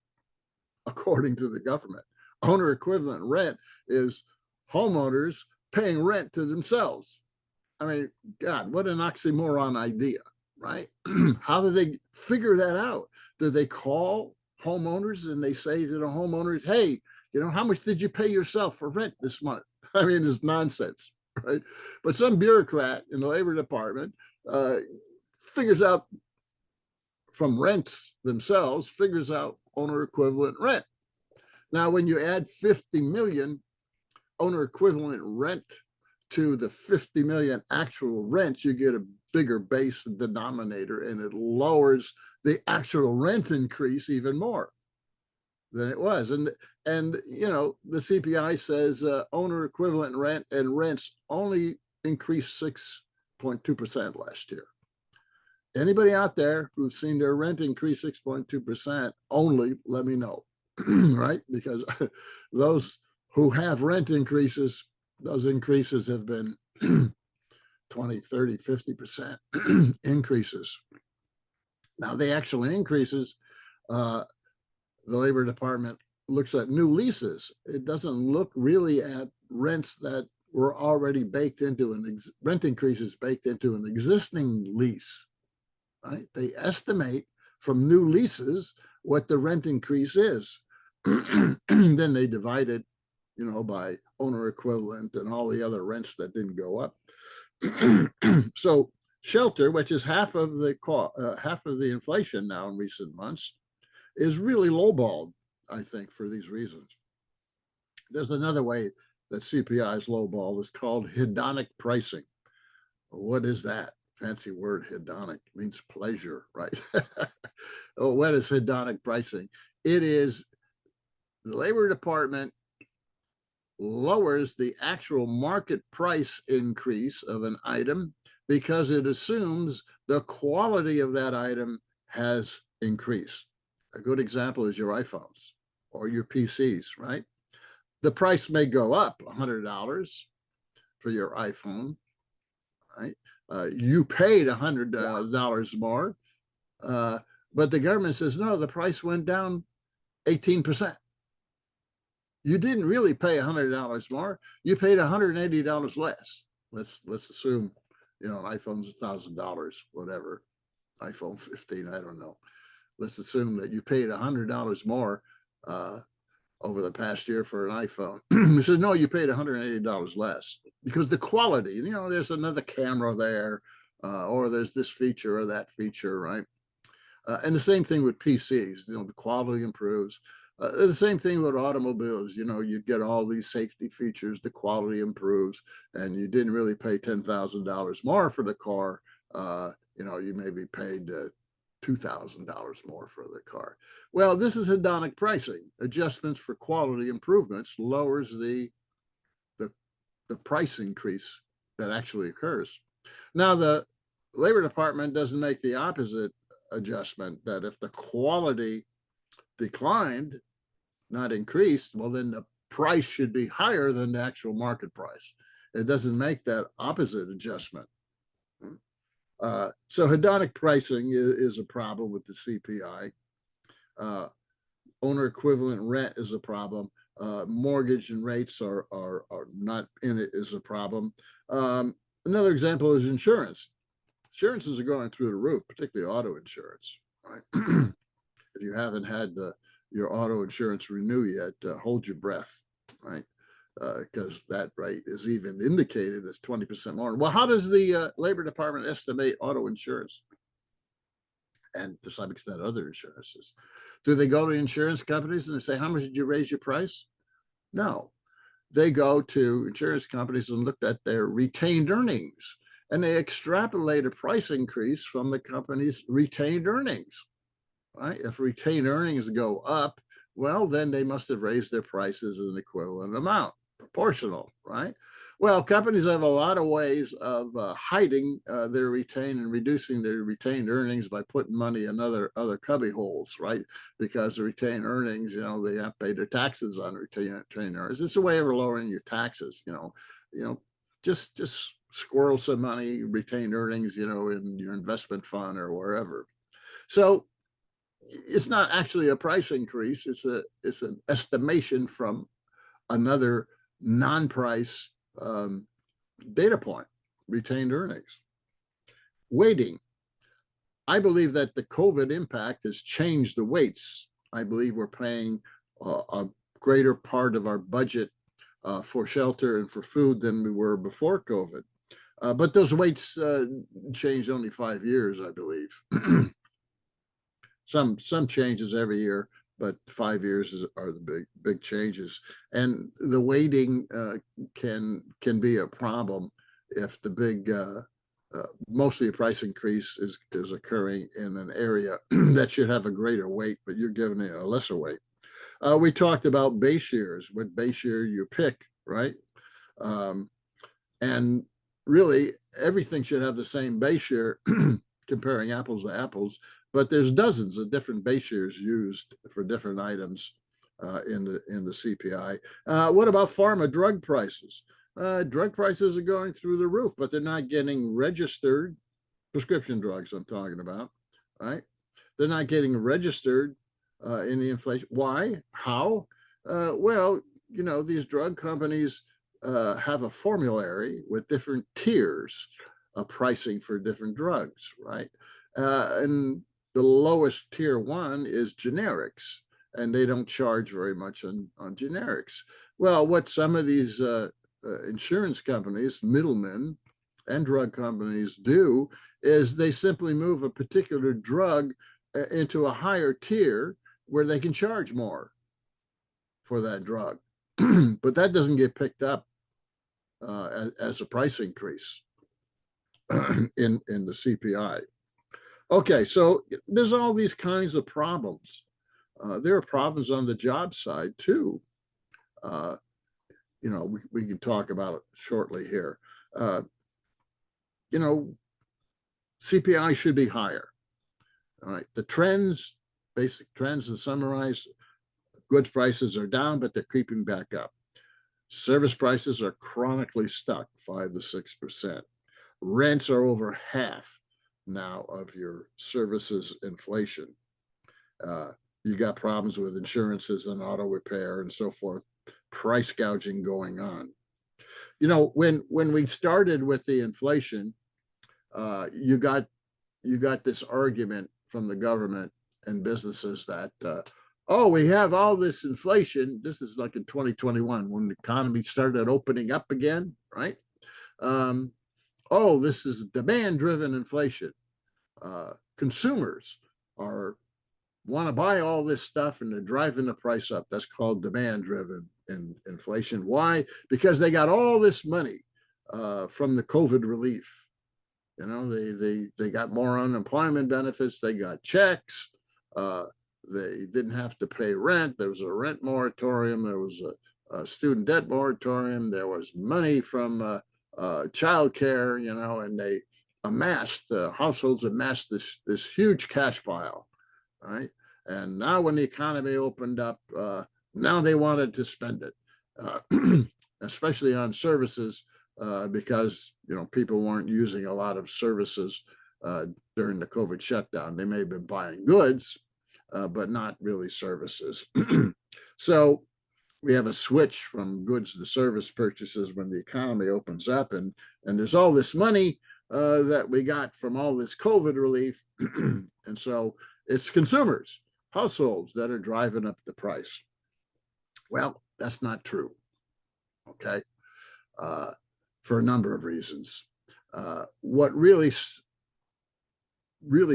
according to the government. Owner equivalent rent is homeowners paying rent to themselves. I mean, God, what an oxymoron idea, right? How do they figure that out? Do they call homeowners and they say to the homeowners, hey, you know, how much did you pay yourself for rent this month? I mean, it's nonsense, right? But some bureaucrat in the labor department figures out from rents themselves, figures out owner equivalent rent. Now, when you add 50 million owner equivalent rent to the 50 million actual rent, you get a bigger base denominator, and it lowers the actual rent increase even more than it was. And you know, the CPI says owner equivalent rent and rents only increased 6.2% last year. Anybody out there who's seen their rent increase 6.2% only, let me know, right? Because those who have rent increases, those increases have been 20, 30, 50% increases. Now, the actual increases, the Labor Department looks at new leases. It doesn't look really at rents that were already baked into rent increases baked into an existing lease, right? They estimate from new leases what the rent increase is. Then they divide it, by owner equivalent and all the other rents that didn't go up. So shelter, which is half of the inflation now in recent months, is really lowballed, I think, for these reasons. There's another way that CPI is lowballed. It's called hedonic pricing. What is that? Fancy word, hedonic, means pleasure, right? Oh, what is hedonic pricing? It is the Labor Department lowers the actual market price increase of an item because it assumes the quality of that item has increased. A good example is your iPhones or your PCs, right? The price may go up $100 for your iPhone, right? You paid $100 more, but the government says, no, the price went down 18%. You didn't really pay $100 more. You paid $180 less. Let's assume, an iPhone's $1,000, whatever. iPhone 15, I don't know. Let's assume that you paid $100 more over the past year for an iPhone. He said, no, you paid $180 less because the quality, there's another camera there, or there's this feature or that feature, right? And the same thing with PCs, the quality improves. The same thing with automobiles, you get all these safety features, the quality improves, and you didn't really pay $10,000 more for the car. You maybe paid $2,000 more for the car. Well, this is hedonic pricing. Adjustments for quality improvements lowers the price increase that actually occurs. Now, the Labor Department doesn't make the opposite adjustment, that if the quality declined, not increased, well, then the price should be higher than the actual market price. It doesn't make that opposite adjustment. So hedonic pricing is a problem with the CPI. Owner equivalent rent is a problem. Mortgage and rates are not in it is a problem. Another example is insurance. Insurances are going through the roof, particularly auto insurance. Right? If you haven't had your auto insurance renew yet, hold your breath, right? Because that rate is even indicated as 20% more. Well, how does the Labor Department estimate auto insurance? And to some extent, other insurances. Do they go to insurance companies and they say, how much did you raise your price? No. They go to insurance companies and look at their retained earnings, and they extrapolate a price increase from the company's retained earnings. Right? If retained earnings go up, well, then they must have raised their prices in an equivalent amount, proportional, right? Well, companies have a lot of ways of hiding their retained and reducing their retained earnings by putting money in other cubby holes, right? Because the retained earnings, they have to pay their taxes on retained earnings. It's a way of lowering your taxes, just squirrel some money, retained earnings, in your investment fund or wherever. So it's not actually a price increase. It's an estimation from another non-price data point, retained earnings. Weighting. I believe that the COVID impact has changed the weights. I believe we're paying a greater part of our budget for shelter and for food than we were before COVID. But those weights changed only 5 years, I believe. Some changes every year, but 5 years are the big changes. And the weighting can be a problem if the big, mostly a price increase is occurring in an area that should have a greater weight, but you're giving it a lesser weight. We talked about base years, what base year you pick, right? And really, everything should have the same base year, comparing apples to apples. But there's dozens of different base years used for different items in the CPI. What about pharma drug prices? Drug prices are going through the roof, but they're not getting registered. Prescription drugs I'm talking about, right? They're not getting registered in the inflation. Why? How? Well, these drug companies have a formulary with different tiers of pricing for different drugs, right? And the lowest tier one is generics, and they don't charge very much on generics. Well, what some of these insurance companies, middlemen, and drug companies do is they simply move a particular drug into a higher tier where they can charge more for that drug. But that doesn't get picked up as a price increase in the CPI. Okay, so there's all these kinds of problems. There are problems on the job side too. You know, we can talk about it shortly here. You know, CPI should be higher. All right, the trends, basic trends to summarize, goods prices are down, but they're creeping back up. Service prices are chronically stuck, 5 to 6%. Rents are over half now of your services inflation. You got problems with insurances and auto repair and so forth, price gouging going on. You know, when we started with the inflation, you got this argument from the government and businesses that, oh, we have all this inflation. This is like in 2021 when the economy started opening up again, right? Oh, this is demand-driven inflation. Consumers want to buy all this stuff and they're driving the price up. That's called demand-driven inflation. Why? Because they got all this money from the COVID relief. You know, they got more unemployment benefits. They got checks. They didn't have to pay rent. There was a rent moratorium. There was a student debt moratorium. There was money from child care, you know, and they amassed, households amassed this huge cash pile, right? And now when the economy opened up, now they wanted to spend it, especially on services, because, you know, people weren't using a lot of services during the COVID shutdown. They may have been buying goods, but not really services. So we have a switch from goods to service purchases when the economy opens up, and there's all this money that we got from all this COVID relief. And so it's consumers, households that are driving up the price. Well, that's not true, okay, for a number of reasons. What really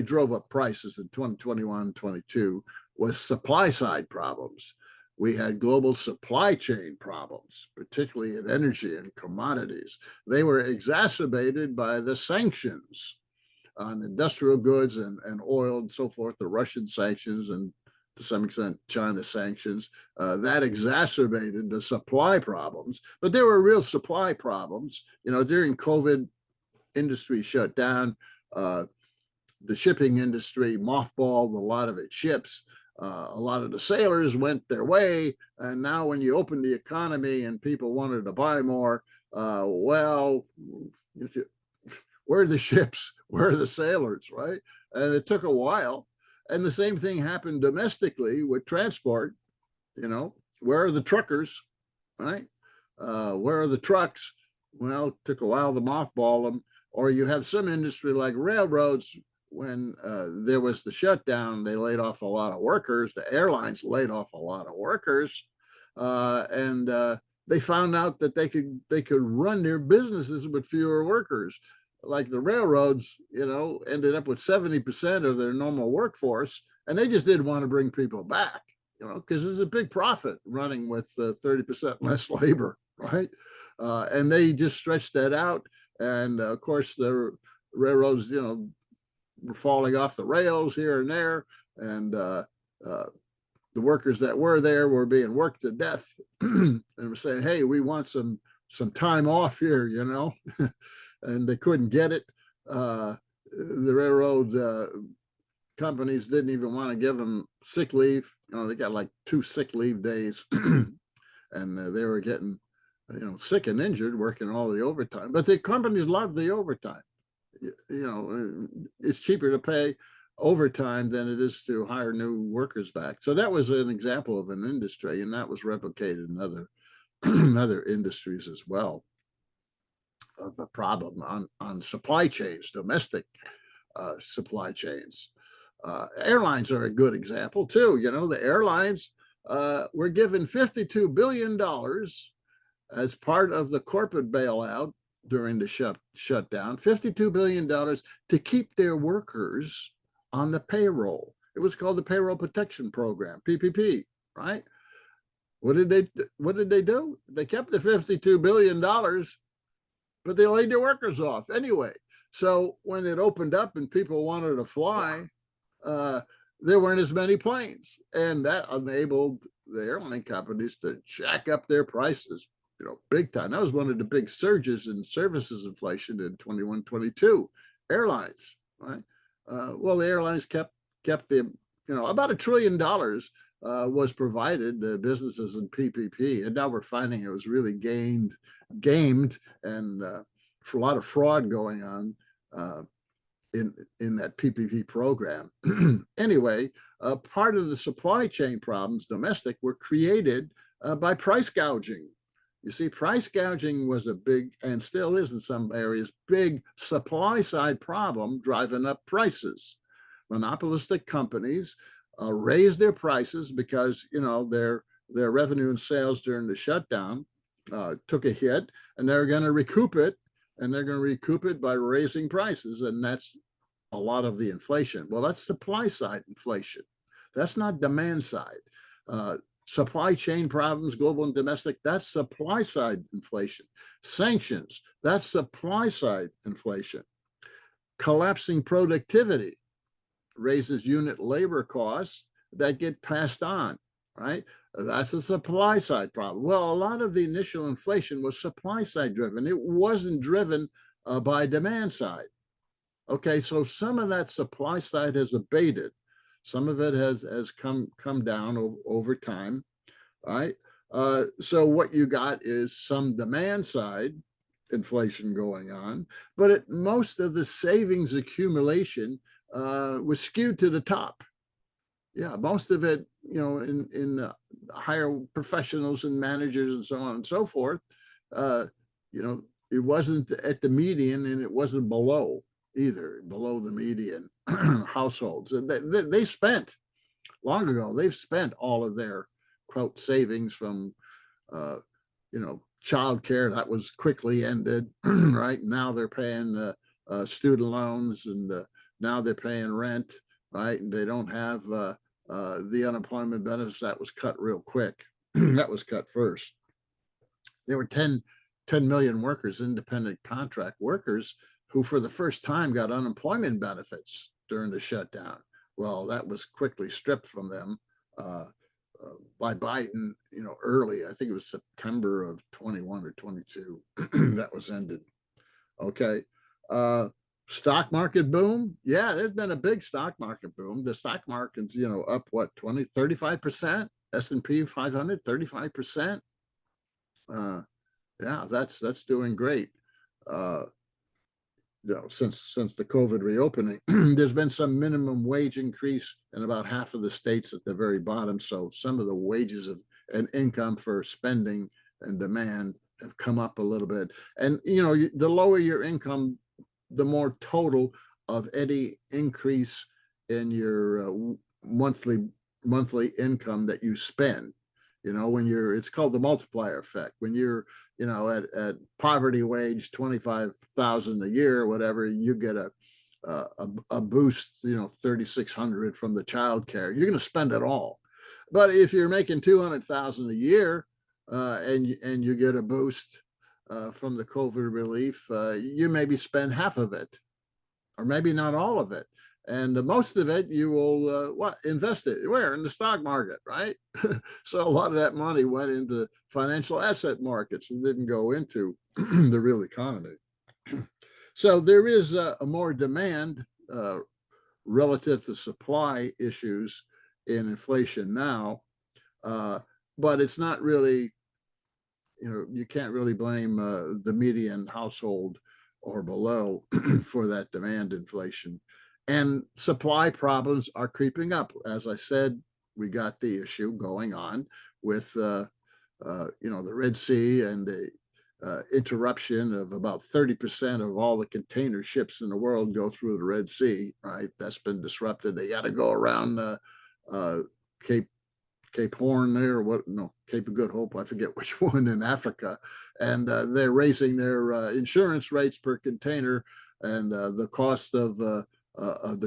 drove up prices in 2021, 22 was supply side problems. We had global supply chain problems, particularly in energy and commodities. They were exacerbated by the sanctions on industrial goods and oil and so forth, the Russian sanctions and to some extent China sanctions. That exacerbated the supply problems, but there were real supply problems. You know, during COVID, industry shut down. The shipping industry mothballed a lot of its ships. A lot of the sailors went their way. And now when you open the economy and people wanted to buy more, well, where are the ships? Where are the sailors, right? And it took a while. And the same thing happened domestically with transport. You know, where are the truckers, right? Where are the trucks? Well, it took a while to mothball them. Or you have some industry like railroads. When there was the shutdown, they laid off a lot of workers. The airlines laid off a lot of workers, and they found out that they could run their businesses with fewer workers. Like the railroads, you know, ended up with 70% of their normal workforce, and they just didn't want to bring people back, you know, because there's a big profit running with 30% less labor, right? And they just stretched that out, and of course the railroads, you know, were falling off the rails here and there, and the workers that were there were being worked to death, and were saying, "Hey, we want some time off here," you know, and they couldn't get it. The railroad companies didn't even want to give them sick leave. You know, they got like 2 sick leave days, and they were getting, you know, sick and injured working all the overtime. But the companies love the overtime. You know, it's cheaper to pay overtime than it is to hire new workers back. So that was an example of an industry, and that was replicated in other industries as well, of a problem on supply chains, domestic supply chains. Airlines are a good example too. You know, the airlines were given $52 billion as part of the corporate bailout during the shutdown, $52 billion to keep their workers on the payroll. It was called the Payroll Protection Program, PPP, right? What did they do? They kept the $52 billion, but they laid their workers off anyway. So when it opened up and people wanted to fly, there weren't as many planes, and that enabled the airline companies to jack up their prices, you know, big time. That was one of the big surges in services inflation in 21, 22. Airlines, right? Well, the airlines kept the, you know, about $1 trillion was provided to businesses in PPP, and now we're finding it was really gamed, and for a lot of fraud going on in that PPP program. Anyway, part of the supply chain problems domestic were created by price gouging. You see, price gouging was a big, and still is in some areas, big supply side problem driving up prices. Monopolistic companies raised their prices because, you know, their revenue and sales during the shutdown took a hit, and they're going to recoup it. And they're going to recoup it by raising prices. And that's a lot of the inflation. Well, that's supply side inflation. That's not demand side. Supply chain problems, global and domestic, that's supply side inflation. Sanctions, that's supply side inflation. Collapsing productivity raises unit labor costs that get passed on, right? That's a supply side problem. Well, a lot of the initial inflation was supply side driven. It wasn't driven by demand side. Okay, so some of that supply side has abated. Some of it has come down over time, right? So what you got is some demand side inflation going on, but most of the savings accumulation was skewed to the top. Yeah, most of it, you know, in higher professionals and managers and so on and so forth, you know, it wasn't at the median, and it wasn't below either, below the median households. And they spent long ago, they've spent all of their quote savings from, you know, childcare that was quickly ended, right? Now they're paying student loans, and now they're paying rent, right? And they don't have the unemployment benefits that was cut real quick. That was cut first. There were 10 million workers, independent contract workers, who for the first time got unemployment benefits during the shutdown. Well, that was quickly stripped from them by Biden, you know, early. I think it was September of 21 or 22 that was ended. Okay. Stock market boom. Yeah, there's been a big stock market boom. The stock market's, you know, up what, 20, 35%? S&P 500, 35%. Yeah, that's doing great. You know, since the COVID reopening, there's been some minimum wage increase in about half of the states at the very bottom. So some of the wages and income for spending and demand have come up a little bit. And, you know, the lower your income, the more total of any increase in your monthly income that you spend. You know, when it's called the multiplier effect. When you're, you know, at poverty wage 25,000 a year or whatever, you get a boost, you know, 3,600 from the child care. You're going to spend it all. But if you're making 200,000 a year and you get a boost from the COVID relief, you maybe spend half of it, or maybe not all of it. And most of it you will invest it where? In the stock market, right? So a lot of that money went into financial asset markets and didn't go into the real economy. So there is a more demand relative to supply issues in inflation now, but it's not really, you know, you can't really blame the median household or below for that demand inflation. And supply problems are creeping up. As I said, we got the issue going on with, you know, the Red Sea and interruption of about 30% of all the container ships in the world go through the Red Sea, right? That's been disrupted. They got to go around Cape Horn there, or what? No, Cape of Good Hope. I forget which one in Africa, and they're raising their insurance rates per container, and the cost of the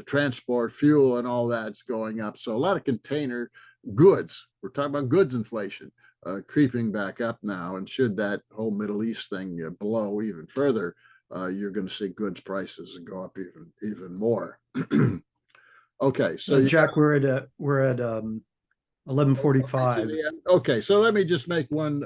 transport, fuel, and all that's going up. So a lot of container goods. We're talking about goods inflation creeping back up now, and should that whole Middle East thing blow even further, you're going to see goods prices go up even more. Okay, so Jack, we're at 11:45. Okay, so let me just make one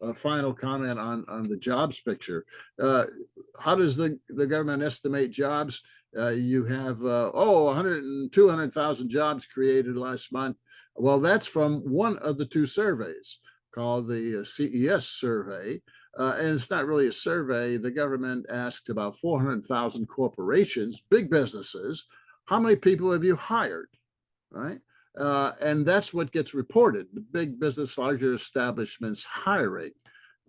a final comment on the jobs picture. How does the government estimate jobs? You have 100 and 200,000 jobs created last month. Well, that's from one of the two surveys called the CES survey. And it's not really a survey. The government asked about 400,000 corporations, big businesses, how many people have you hired, right? And that's what gets reported, the big business, larger establishments hiring,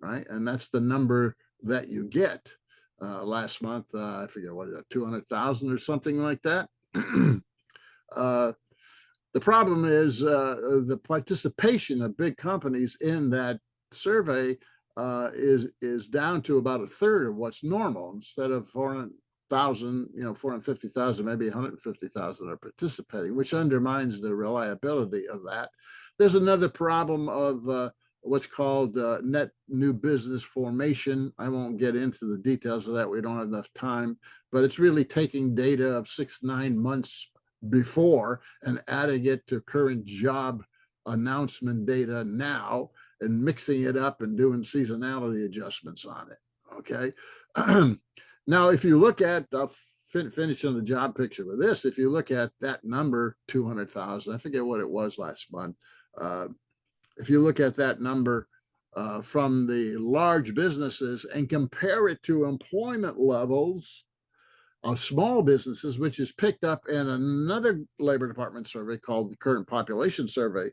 right? And that's the number that you get. Last month, I forget what, 200,000 or something like that. The problem is the participation of big companies in that survey is down to about a third of what's normal. Instead of 400,000, 450,000, maybe 150,000 are participating, which undermines the reliability of that. There's another problem of what's called net new business formation. I won't get into the details of that. We don't have enough time, but it's really taking data of 6-9 months before and adding it to current job announcement data now and mixing it up and doing seasonality adjustments on it. Okay. Now, if you look at, finish on the job picture with this, if you look at that number, 200,000, I forget what it was last month. If you look at that number from the large businesses and compare it to employment levels of small businesses, which is picked up in another Labor Department survey called the Current Population Survey,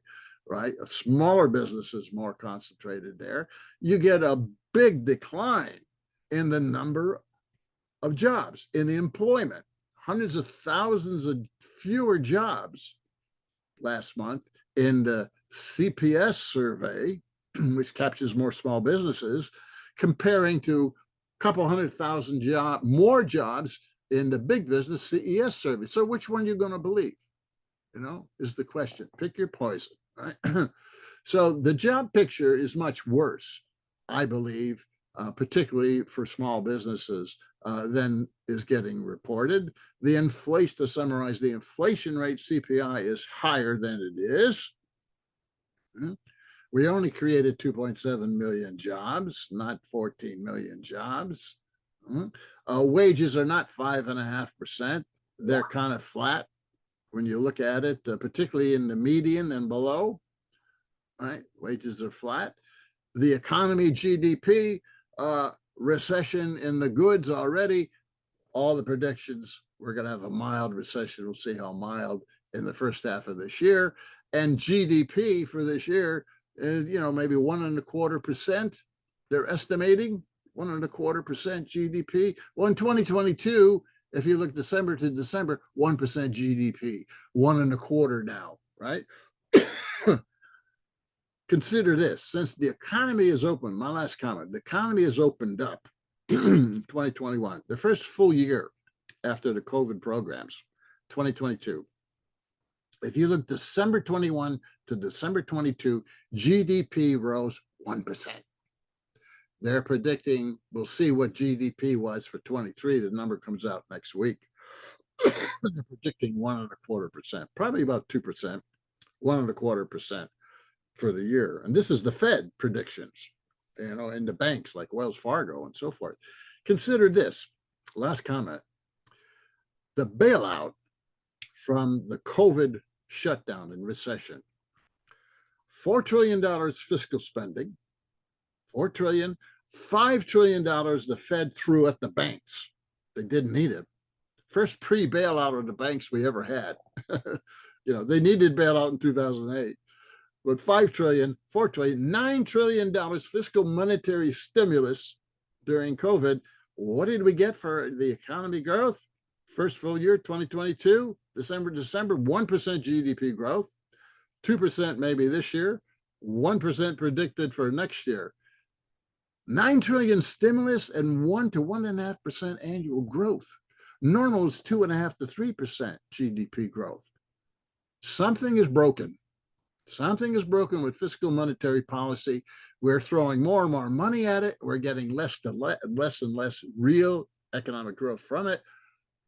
right? Smaller businesses more concentrated there. You get a big decline in the number of jobs in employment, hundreds of thousands of fewer jobs last month in the CPS survey, which captures more small businesses, comparing to a couple 100,000 more jobs in the big business CES survey. So which one are you going to believe? Is the question. Pick your poison, right? So the job picture is much worse, I believe, particularly for small businesses, than is getting reported. The inflation, to summarize, the inflation rate CPI is higher than it is. We only created 2.7 million jobs, not 14 million jobs. Wages are not 5.5%. They're kind of flat when you look at it, particularly in the median and below, right? Wages are flat. The economy, GDP, recession in the goods already. All the predictions, we're going to have a mild recession. We'll see how mild in the first half of this year. And GDP for this year is, maybe 1.25%. They're estimating 1.25% GDP. Well, in 2022, if you look December to December, 1% GDP, 1.25 now, right? Consider this, since the economy is open, my last comment, the economy has opened up in 2021, the first full year after the COVID programs, 2022. If you look December 21 to December 22, GDP rose 1%. They're predicting, we'll see what GDP was for 23. The number comes out next week. They're predicting 1.25%, probably about 2%, 1.25% for the year. And this is the Fed predictions, in the banks like Wells Fargo and so forth. Consider this, last comment. The bailout from the COVID shutdown and recession, $4 trillion fiscal spending, $4 trillion, $5 trillion the Fed threw at the banks. They didn't need it. First pre-bailout of the banks we ever had. They needed bailout in 2008. But $5 trillion, $4 trillion, $9 trillion fiscal monetary stimulus during COVID. What did we get for the economy growth? First full year, 2022, December, 1% GDP growth, 2% maybe this year, 1% predicted for next year. 9 trillion stimulus and 1 to 1.5% annual growth. Normal is 2.5 to 3% GDP growth. Something is broken. Something is broken with fiscal monetary policy. We're throwing more and more money at it. We're getting less and less real economic growth from it.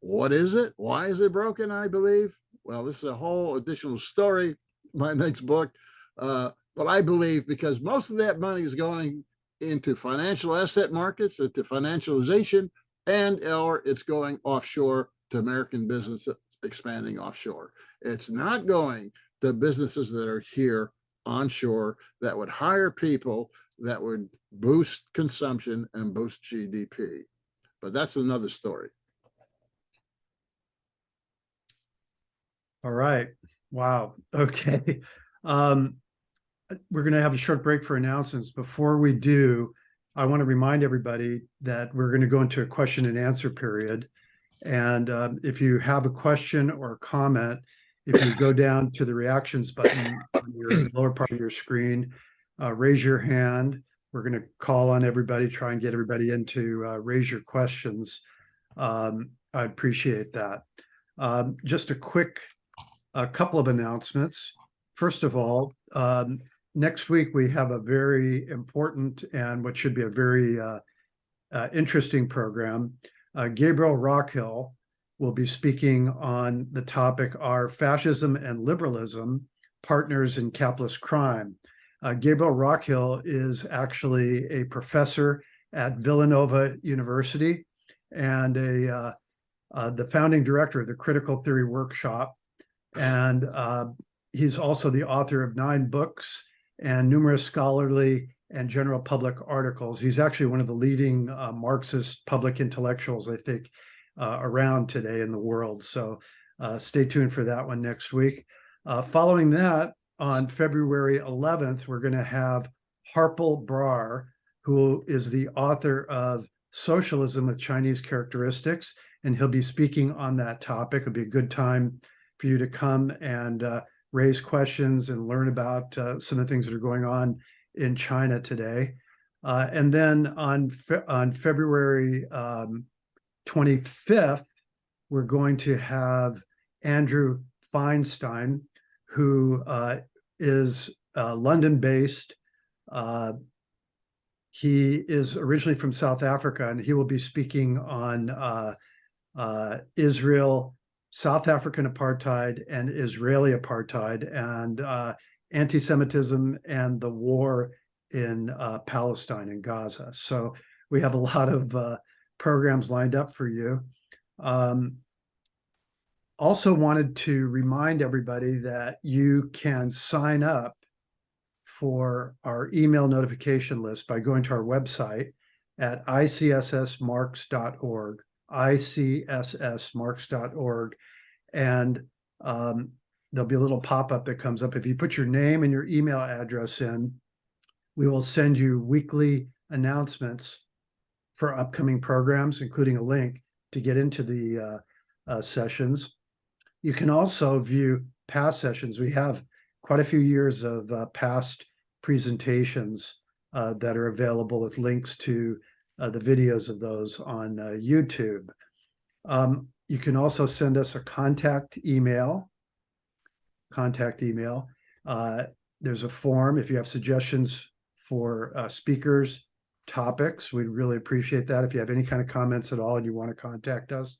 What is it? Why is it broken, I believe? Well, this is a whole additional story, my next book. But I believe because most of that money is going into financial asset markets, into financialization, and or it's going offshore to American business expanding offshore. It's not going to businesses that are here onshore that would hire people that would boost consumption and boost GDP. But that's another story. All right. Wow. Okay. We're going to have a short break for announcements. Before we do, I want to remind everybody that we're going to go into a question and answer period. And if you have a question or a comment, if you go down to the reactions button on your lower part of your screen, raise your hand. We're going to call on everybody, try and get everybody in to raise your questions. I appreciate that. Just a couple of announcements. First of all, next week we have a very important and what should be a very interesting program. Gabriel Rockhill will be speaking on the topic, Are Fascism and Liberalism Partners in Capitalist Crime? Gabriel Rockhill is actually a professor at Villanova University and the founding director of the Critical Theory Workshop. And he's also the author of 9 books and numerous scholarly and general public articles. He's actually one of the leading Marxist public intellectuals, I think, around today in the world. So stay tuned for that one next week. Following that, on February 11th, we're going to have Harpal Brar, who is the author of Socialism with Chinese Characteristics, and he'll be speaking on that topic. It'll be a good time for you to come and raise questions and learn about some of the things that are going on in China today. And then on February 25th, we're going to have Andrew Feinstein, who is London-based. He is originally from South Africa, and he will be speaking on Israel, South African apartheid, and Israeli apartheid, and anti-Semitism and the war in Palestine and Gaza. So we have a lot of programs lined up for you. Also wanted to remind everybody that you can sign up for our email notification list by going to our website at ICSSmarks.org, ICSSmarks.org, and there'll be a little pop-up that comes up. If you put your name and your email address in, we will send you weekly announcements for upcoming programs, including a link to get into the sessions. You can also view past sessions. We have quite a few years of past presentations that are available with links to the videos of those on YouTube. You can also send us a contact email. There's a form if you have suggestions for speakers, topics. We'd really appreciate that. If you have any kind of comments at all and you want to contact us,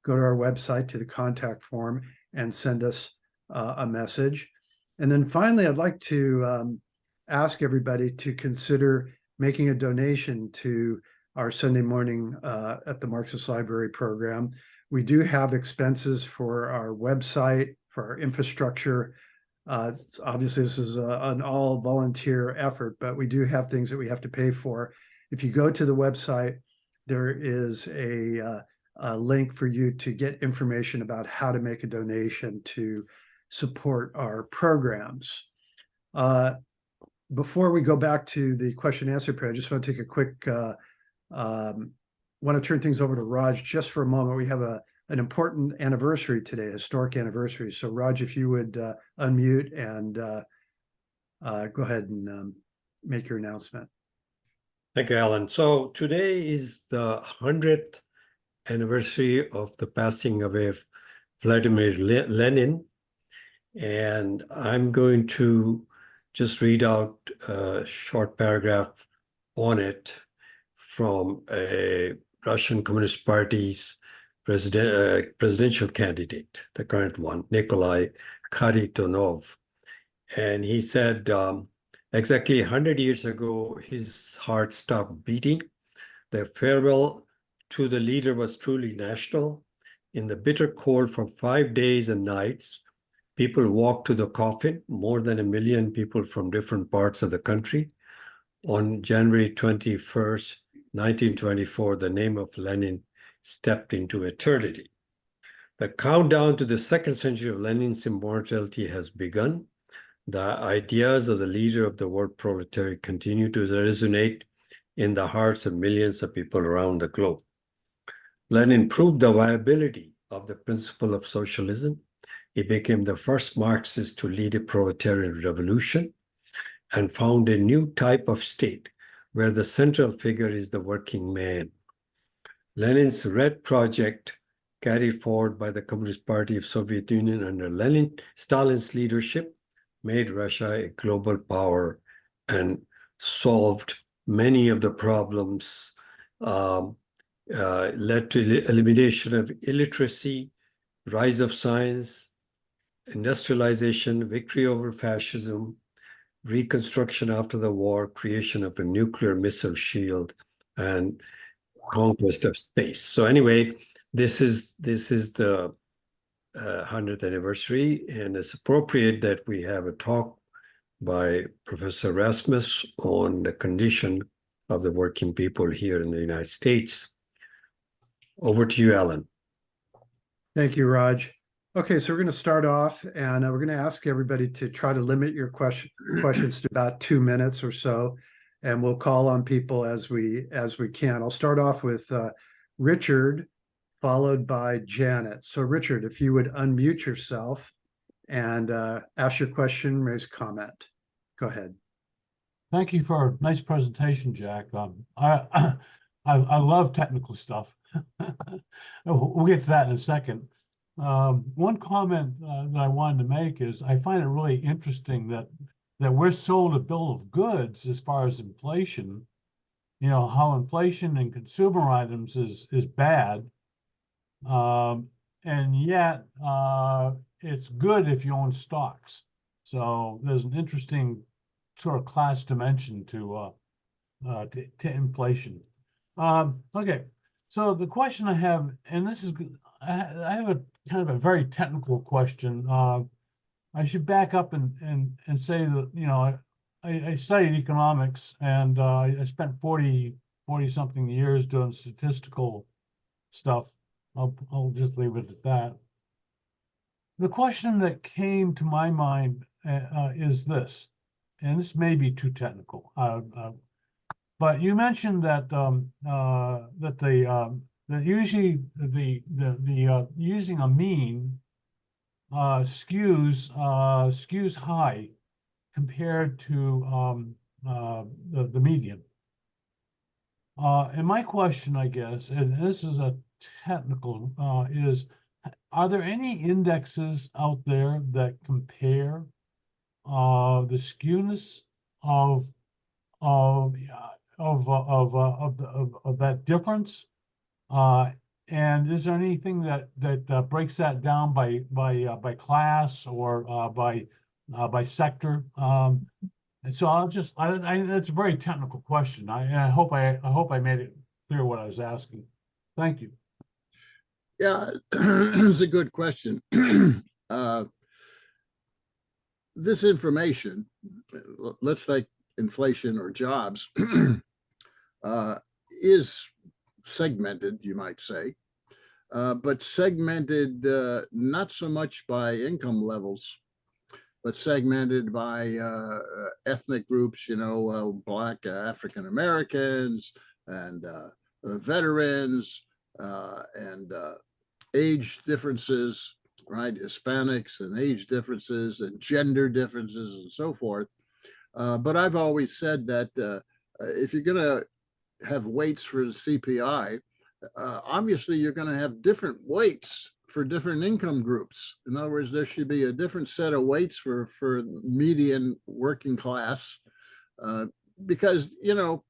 go to our website to the contact form and send us a message. And then finally, I'd like to ask everybody to consider making a donation to our Sunday morning at the Marxist Library program. We do have expenses for our website, for our infrastructure. Obviously, this is an all volunteer effort, but we do have things that we have to pay for. If you go to the website, there is a link for you to get information about how to make a donation to support our programs. Before we go back to the question and answer period, I just want to take a quick Want to turn things over to Raj just for a moment. We have an important anniversary today, historic anniversary. So Raj, if you would unmute and go ahead and make your announcement. Thank you, Alan. So today is the 100th anniversary of the passing away of Vladimir Lenin. And I'm going to just read out a short paragraph on it from a Russian Communist Party's presidential candidate, the current one, Nikolai Kharitonov. And he said, exactly 100 years ago, his heart stopped beating. The farewell to the leader was truly national. In the bitter cold for 5 days and nights, people walked to the coffin, more than 1 million people from different parts of the country. On January 21st, 1924, the name of Lenin stepped into eternity. The countdown to the second century of Lenin's immortality has begun. The ideas of the leader of the world proletariat continue to resonate in the hearts of millions of people around the globe. Lenin proved the viability of the principle of socialism. He became the first Marxist to lead a proletarian revolution and found a new type of state where the central figure is the working man. Lenin's Red Project, carried forward by the Communist Party of Soviet Union under Stalin's leadership, made Russia a global power and solved many of the problems, led to elimination of illiteracy, rise of science, industrialization, victory over fascism, reconstruction after the war, creation of a nuclear missile shield, and conquest of space. So anyway, this is the 100th anniversary, and it's appropriate that we have a talk by Professor Rasmus on the condition of the working people here in the United States. Over to you, Alan. Thank you, Raj. Okay, so we're going to start off, and we're going to ask everybody to try to limit your questions to about 2 minutes or so, and we'll call on people as we can. I'll start off with Richard, followed by Janet. So Richard, if you would unmute yourself and ask your question, raise a comment. Go ahead. Thank you for a nice presentation, Jack. I love technical stuff. We'll get to that in a second. One comment that I wanted to make is I find it really interesting that we're sold a bill of goods as far as inflation. You know, how inflation in consumer items is bad. And yet it's good if you own stocks. So there's an interesting sort of class dimension to inflation. Okay, so the question I have, and this is, I have a kind of a very technical question. I should back up and say that, you know, I studied economics, and I spent 40 something years doing statistical stuff. I'll just leave it at that. The question that came to my mind is this, and this may be too technical, but you mentioned that that usually the using a mean skews high compared to the median. And my question, I guess, and this is a technical, is, are there any indexes out there that compare the skewness of that difference? And is there anything that breaks that down by class or by sector? And so that's a very technical question. I hope I made it clear what I was asking. Thank you. Yeah, it's a good question. This information, let's take inflation or jobs, is segmented, you might say, but segmented not so much by income levels, but segmented by ethnic groups, you know, Black African Americans, and veterans and age differences, right? Hispanics and age differences and gender differences and so forth. But I've always said that if you're going to have weights for the CPI, obviously you're going to have different weights for different income groups. In other words, there should be a different set of weights for median working class, because, you know,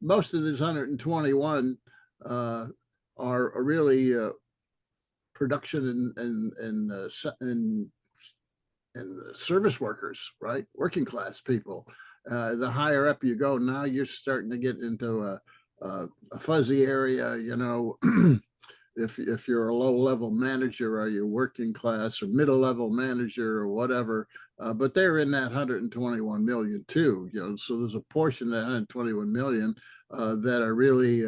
most of these 121 are really production and service workers, right? Working class people. The higher up you go, now you're starting to get into a fuzzy area, you know. If you're a low level manager, or you're working class or middle level manager or whatever, but they're in that 121 million too, you know. So there's a portion of that 121 million that are really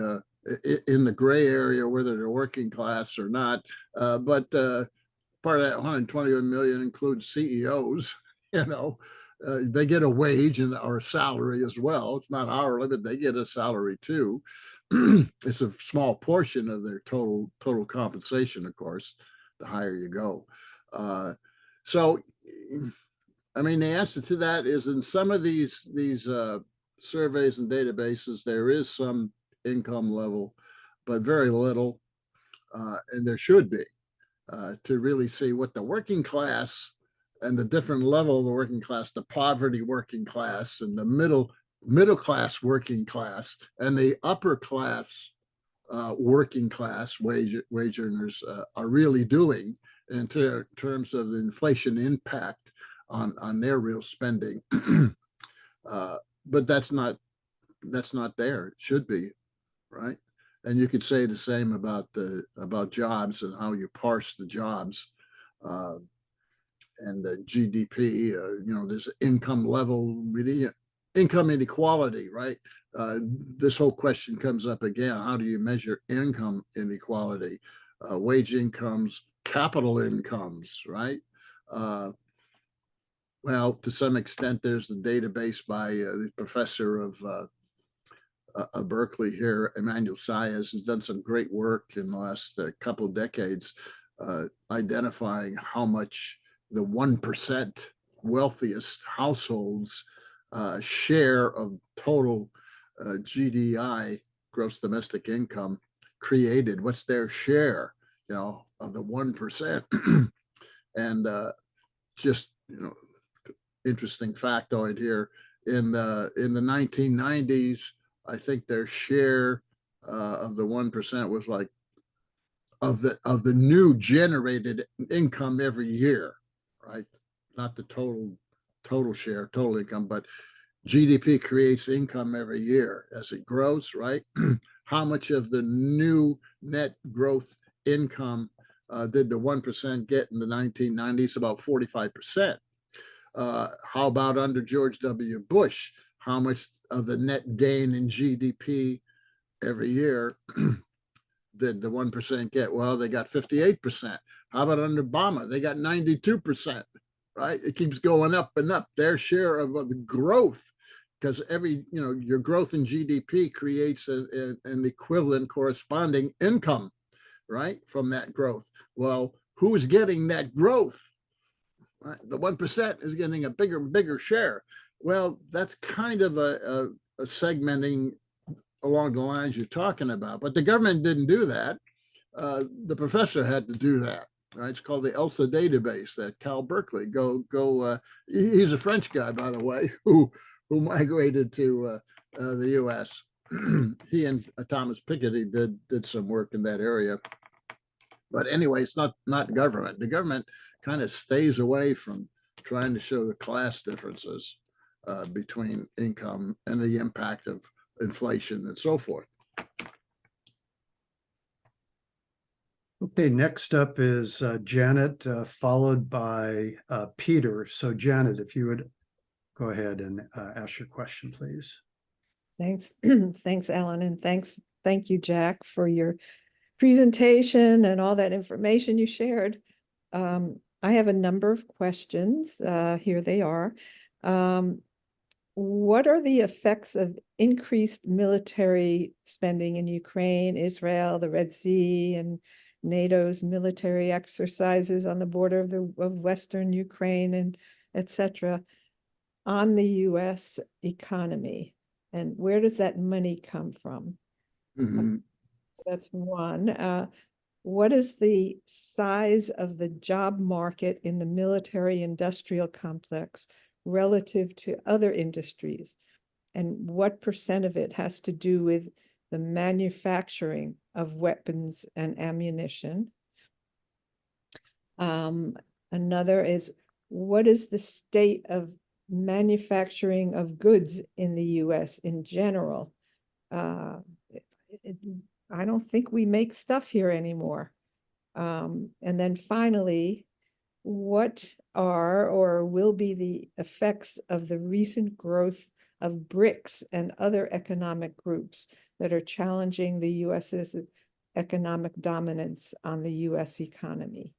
in the gray area, whether they're working class or not. But part of that 121 million includes CEOs, you know. They get a wage and or a salary as well. It's not hourly, but they get a salary too. It's a small portion of their total compensation, of course, the higher you go. So, I mean, the answer to that is in some of these surveys and databases, there is some income level, but very little, and there should be, to really see what the working class and the different level of the working class, the poverty working class and the middle class working class and the upper class working class wage earners are really doing in terms of the inflation impact on their real spending. But that's not there. It should be, right? And you could say the same about jobs and how you parse the jobs. And the GDP, you know, there's income level, income inequality, right? This whole question comes up again. How do you measure income inequality? Wage incomes, capital incomes, right? Well, to some extent, there's the database by the professor of Berkeley here, Emmanuel Saez, has done some great work in the last couple of decades, identifying how much the 1% wealthiest households share of total GDI, gross domestic income, created. What's their share, you know, of the 1%? And just, you know, interesting factoid here, in the 1990s, I think their share of the 1% was like of the new generated income every year, right? Not the total share, total income, but GDP creates income every year as it grows, right? How much of the new net growth income did the 1% get in the 1990s? About 45%. How about under George W. Bush? How much of the net gain in GDP every year did the 1% get? Well, they got 58%. How about under Obama? They got 92%, right? It keeps going up and up. Their share of the growth, because every, you know, your growth in GDP creates an equivalent corresponding income, right, from that growth. Well, who's getting that growth? Right? The 1% is getting a bigger share. Well, that's kind of a segmenting along the lines you're talking about, but the government didn't do that. The professor had to do that. Right? It's called the ELSA database at Cal Berkeley. He's a French guy, by the way, who migrated to the U.S. He and Thomas Piketty did some work in that area. But anyway, it's not government. The government kind of stays away from trying to show the class differences between income and the impact of inflation and so forth. Okay, next up is Janet, followed by Peter. So Janet, if you would go ahead and ask your question, please. Thanks. Thanks, Alan, and thank you, Jack, for your presentation and all that information you shared. I have a number of questions. Here they are. What are the effects of increased military spending in Ukraine, Israel, the Red Sea, and NATO's military exercises on the border of Western Ukraine, and etc., on the US economy? And where does that money come from? Mhm. That's one. What is the size of the job market in the military industrial complex relative to other industries? And what percent of it has to do with the manufacturing of weapons and ammunition? Another is, what is the state of manufacturing of goods in the US in general? I don't think we make stuff here anymore. And then finally, what are or will be the effects of the recent growth of BRICS and other economic groups that are challenging the US's economic dominance on the US economy?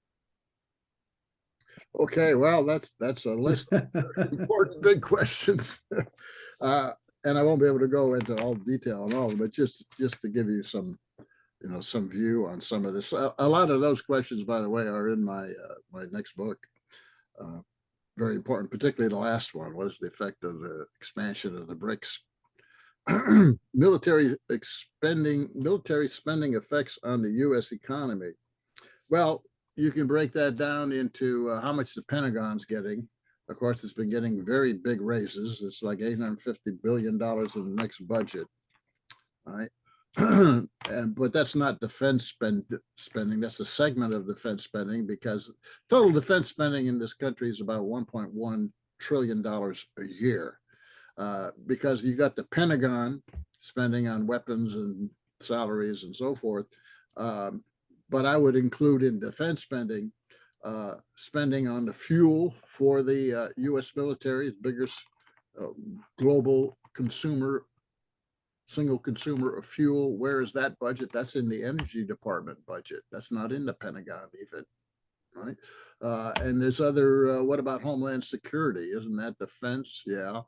Okay, well, that's a list of important big questions. And I won't be able to go into all detail on all of them, but just to give you some, some view on some of this. A lot of those questions, by the way, are in my my next book. Very important, particularly the last one. What is the effect of the expansion of the BRICS? Military spending effects on the U.S. economy. Well, you can break that down into how much the Pentagon's getting. Of course, it's been getting very big raises. It's like $850 billion in the next budget. All right. But that's not defense spending. That's a segment of defense spending, because total defense spending in this country is about $1.1 trillion a year. Because you got the Pentagon spending on weapons and salaries and so forth. But I would include in defense spending, spending on the fuel for the U.S. military, the biggest global single consumer of fuel. Where is that budget? That's in the Energy Department budget. That's not in the Pentagon even, right? And there's other, what about Homeland Security? Isn't that defense? Yeah,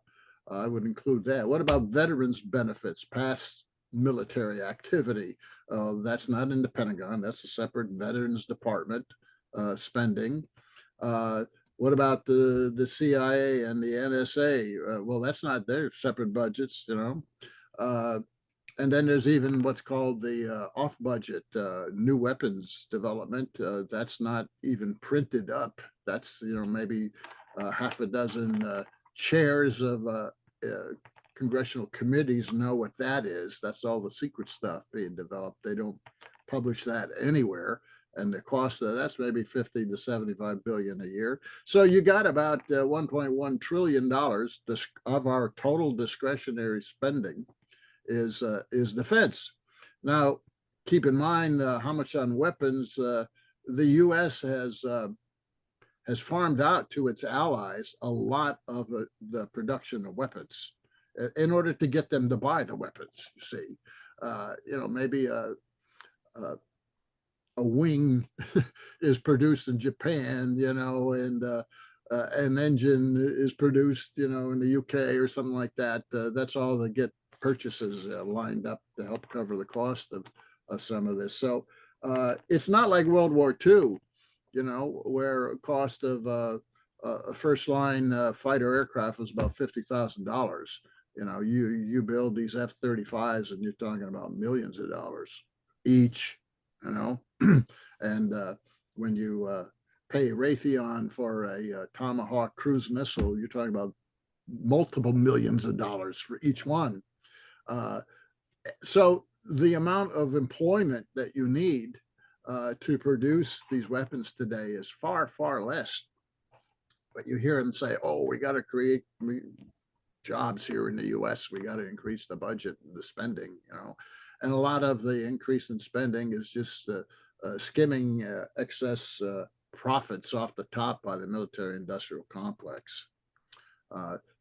I would include that. What about veterans benefits, past military activity? That's not in the Pentagon. That's a separate Veterans Department spending. What about the CIA and the NSA? Well, that's not their separate budgets, and then there's even what's called the off-budget new weapons development. That's not even printed up. That's maybe half a dozen chairs of congressional committees know what that is. That's all the secret stuff being developed. They don't publish that anywhere. And the cost of that's maybe 50 to 75 billion a year. So you got about $1.1 trillion of our total discretionary spending is defense. Now, keep in mind how much on weapons the U.S. has farmed out to its allies a lot of the production of weapons in order to get them to buy the weapons. You see, maybe a wing is produced in Japan, and an engine is produced, in the UK or something like that. That's all to get purchases lined up to help cover the cost of some of this. So it's not like World War II, where a cost of a first line fighter aircraft was about $50,000. You build these F-35s and you're talking about millions of dollars each, and when you pay Raytheon for a Tomahawk cruise missile, you're talking about multiple millions of dollars for each one. So the amount of employment that you need to produce these weapons today is far, far less. But you hear them say, "Oh, we got to create jobs here in the U.S. We got to increase the budget and the spending," And a lot of the increase in spending is just skimming excess profits off the top by the military-industrial complex.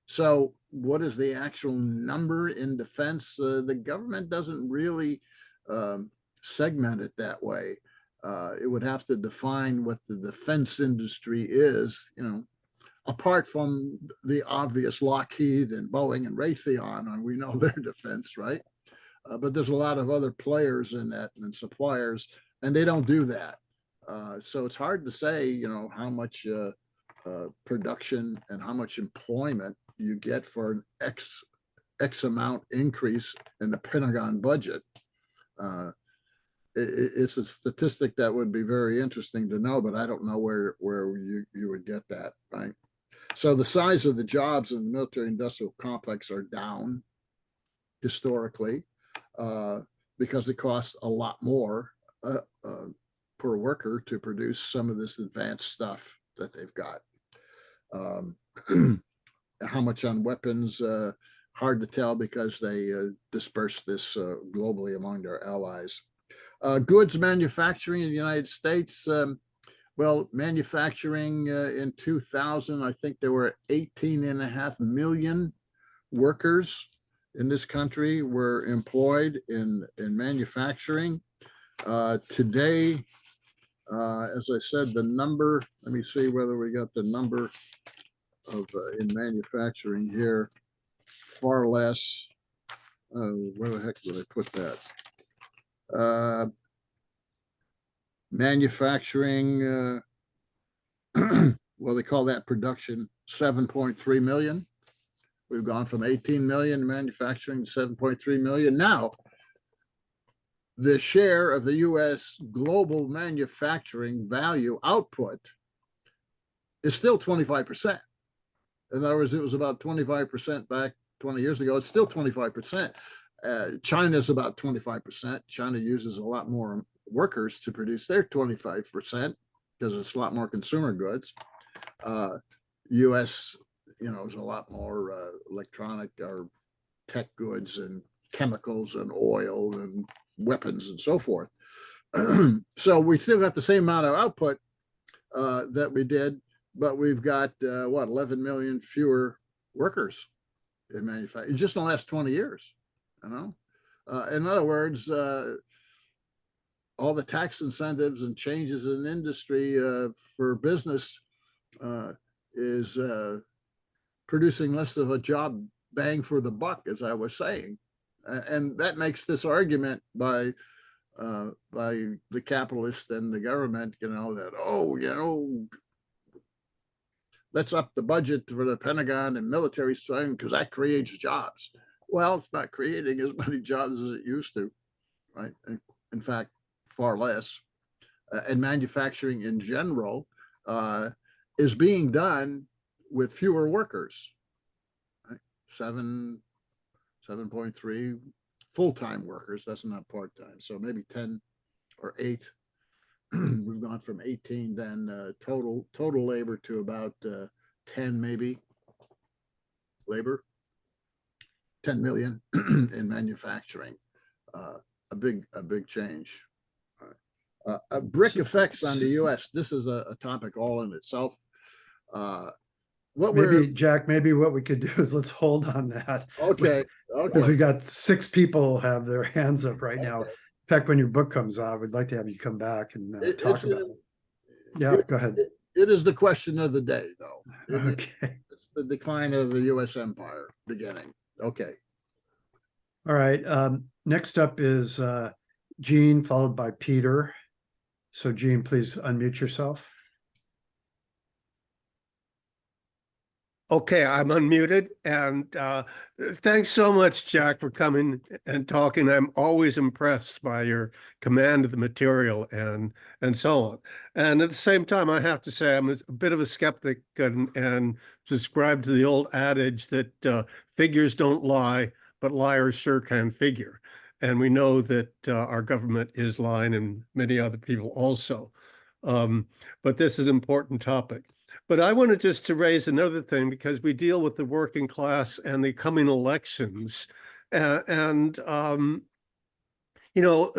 So what is the actual number in defense? The government doesn't really segment it that way. It would have to define what the defense industry is, apart from the obvious Lockheed and Boeing and Raytheon, and we know their defense, right? But there's a lot of other players in that and suppliers, and they don't do that. So it's hard to say, you know, how much production and how much employment you get for an X amount increase in the Pentagon budget. It's a statistic that would be very interesting to know, but I don't know where you would get that, right? So the size of the jobs in the military industrial complex are down historically because it costs a lot more per worker to produce some of this advanced stuff that they've got. How much on weapons? Hard to tell because they disperse this globally among their allies. Goods manufacturing in the United States. Well, manufacturing in 2000, I think there were 18.5 million workers in this country were employed in manufacturing. Today, as I said, the number, let me see whether we got the number of in manufacturing here, far less. Where the heck did I put that? Manufacturing, well, they call that production, 7.3 million. We've gone from 18 million in manufacturing to 7.3 million. Now, the share of the US global manufacturing value output is still 25%. In other words, it was about 25% back 20 years ago. It's still 25%. China's about 25%. China uses a lot more workers to produce their 25% because it's a lot more consumer goods. US, you know, is a lot more electronic or tech goods and chemicals and oil and weapons and so forth. So we still got the same amount of output that we did, but we've got what, 11 million fewer workers in manufacturing just in the last 20 years. You know, in other words, all the tax incentives and changes in industry for business is producing less of a job bang for the buck, as I was saying, and that makes this argument by the capitalist and the government, you know, that, oh, you know, let's up the budget for the Pentagon and military spending because that creates jobs. Well, it's not creating as many jobs as it used to, right? In fact, far less. And manufacturing in general is being done with fewer workers, right? 7.3 full-time workers. That's not part-time. So maybe 10 or 8. We've gone from 18 then total labor to about 10 maybe labor. 10 million in manufacturing, a big change. BRIC effects on the U.S. This is a topic all in itself. Jack, maybe what we could do is let's hold on that. Okay. Because we got 6 people have their hands up right now. In fact, when your book comes out, we'd like to have you come back and talk about it. Yeah, go ahead. It is the question of the day, though. It's the decline of the U.S. empire beginning. Okay. All right. Next up is Gene, followed by Peter. So Gene, please unmute yourself. Okay, I'm unmuted. And thanks so much, Jack, for coming and talking. I'm always impressed by your command of the material and so on. And at the same time, I have to say I'm a bit of a skeptic and subscribe to the old adage that figures don't lie, but liars sure can figure. And we know that our government is lying and many other people also. But this is an important topic. But I wanted just to raise another thing because we deal with the working class and the coming elections. You know,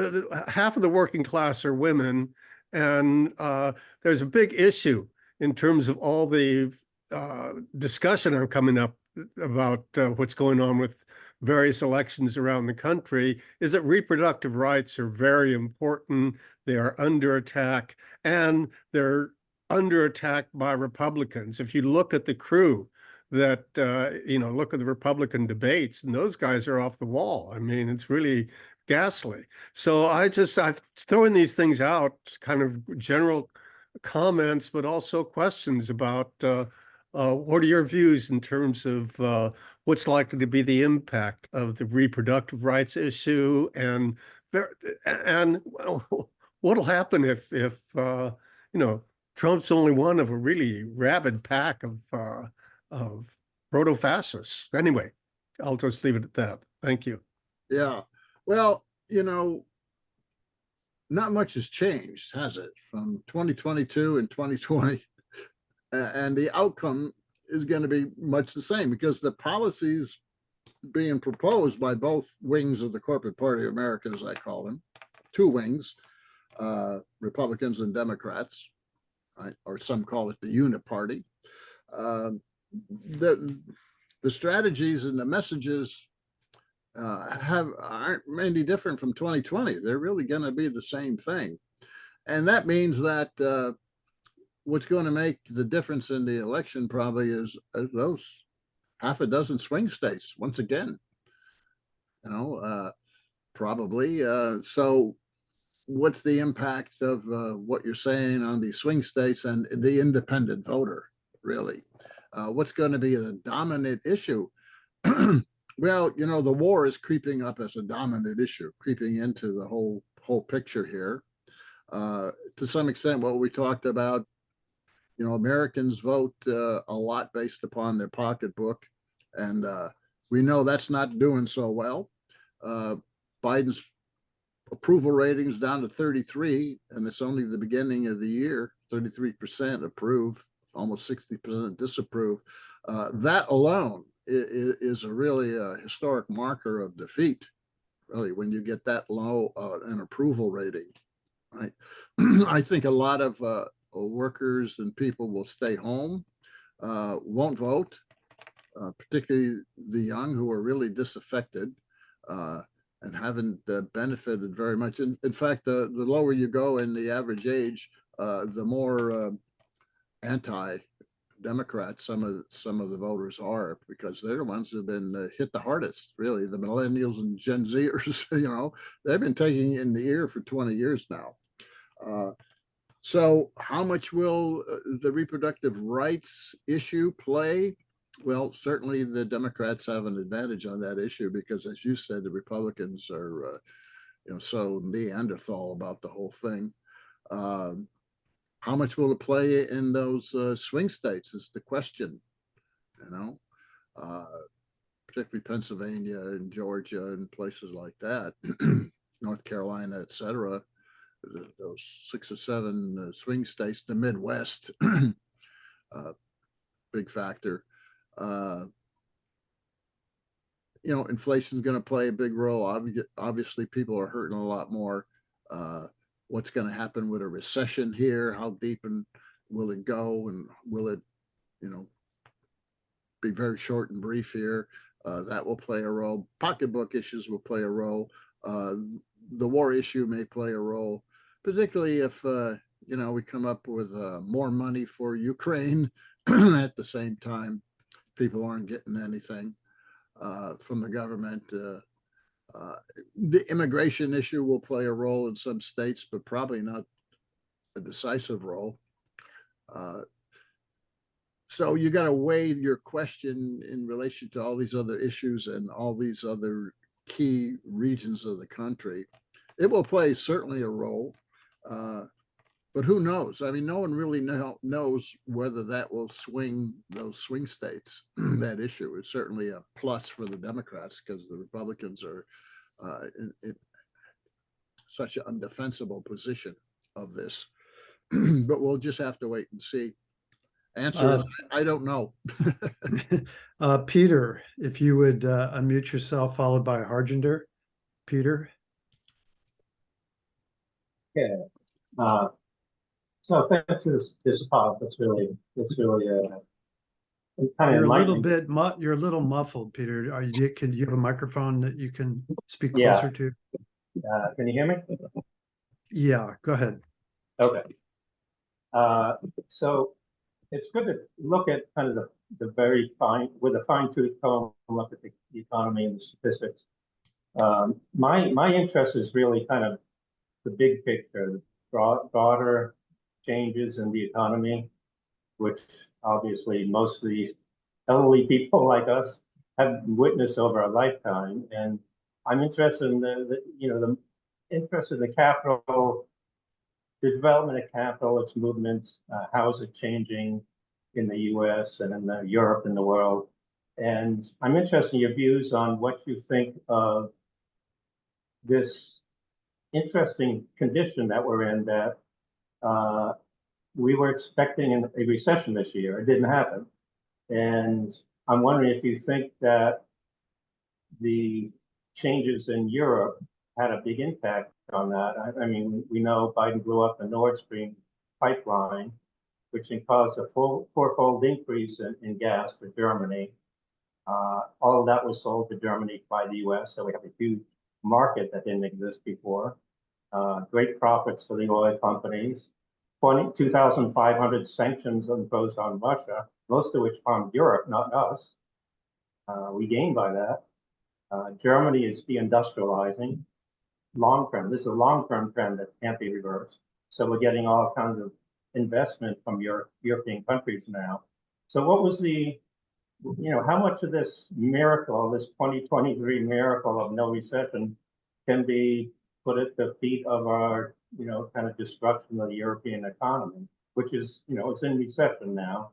half of the working class are women. And there's a big issue in terms of all the discussion I'm coming up about what's going on with various elections around the country is that reproductive rights are very important. They are under attack and they're under attack by Republicans. If you look at the crew that, look at the Republican debates, and those guys are off the wall. I mean, it's really ghastly. So I've thrown these things out, kind of general comments, but also questions about what are your views in terms of what's likely to be the impact of the reproductive rights issue, and what'll happen if Trump's only one of a really rabid pack of proto-fascists. Anyway, I'll just leave it at that. Thank you. Yeah. Well, not much has changed, has it, from 2022 and 2020? And the outcome is going to be much the same, because the policies being proposed by both wings of the corporate party of America, as I call them, two wings, Republicans and Democrats, right? Or some call it the uniparty. The strategies and the messages aren't any different from 2020. They're really going to be the same thing. And that means that what's going to make the difference in the election probably is those half a dozen swing states once again, probably. So what's the impact of what you're saying on the swing states and the independent voter, really? What's going to be the dominant issue? Well, the war is creeping up as a dominant issue, creeping into the whole picture here. To some extent, what we talked about, Americans vote a lot based upon their pocketbook, and we know that's not doing so well. Biden's approval ratings down to 33, and it's only the beginning of the year. 33% approve, almost 60% disapprove. That alone is a really historic marker of defeat, really, when you get that low an approval rating, right? I think a lot of workers and people will stay home, won't vote, particularly the young, who are really disaffected and haven't benefited very much. In fact, the lower you go in the average age, the more anti-Democrat some of the voters are, because they're the ones who've been hit the hardest, really. The millennials and Gen Zers, they've been taking in the ear for 20 years now. So how much will the reproductive rights issue play? Well, certainly the Democrats have an advantage on that issue, because, as you said, the Republicans are, so Neanderthal about the whole thing. How much will it play in those swing states is the question, particularly Pennsylvania and Georgia and places like that, North Carolina, et cetera. Those 6 or 7 swing states, the Midwest, big factor. Inflation is going to play a big role. Obviously, people are hurting a lot more. What's going to happen with a recession here? How deep and will it go? And will it, be very short and brief here? That will play a role. Pocketbook issues will play a role. The war issue may play a role, particularly if, we come up with more money for Ukraine at the same time. People aren't getting anything from the government. The immigration issue will play a role in some states, but probably not a decisive role. So you got to weigh your question in relation to all these other issues and all these other key regions of the country. It will play certainly a role, but who knows? I mean, no one really knows whether that will swing those swing states. That issue is certainly a plus for the Democrats, because the Republicans are in such an undefensible position of this. But we'll just have to wait and see. Answer is, I don't know. Peter, if you would unmute yourself, followed by Harjinder. Peter. Yeah. So thanks to this talk. It's really kind of You're a little muffled, Peter. Can you have a microphone that you can speak closer to? Can you hear me? Yeah, go ahead. Okay. So it's good to look at kind of the very fine, with a fine tooth comb, look at the economy and the statistics. My interest is really kind of the big picture, the broader changes in the economy, which obviously most of these elderly people like us have witnessed over a lifetime. And I'm interested in the interest in the capital, the development of capital, its movements, how is it changing in the US and in Europe and the world. And I'm interested in your views on what you think of this interesting condition that we're in, that we were expecting a recession this year. It didn't happen. And I'm wondering if you think that the changes in Europe had a big impact on that. I mean, we know Biden blew up the Nord Stream pipeline, which caused a fourfold increase in gas for Germany. All of that was sold to Germany by the US, so we have a huge market that didn't exist before. Great profits for the oil companies. 2,500 sanctions imposed on Russia, most of which harmed Europe, not us. We gained by that. Germany is deindustrializing long-term. This is a long-term trend that can't be reversed. So we're getting all kinds of investment from European countries now. So what was how much of this miracle, this 2023 miracle of no recession, can be put at the feet of our, kind of destruction of the European economy, which is, it's in recession now.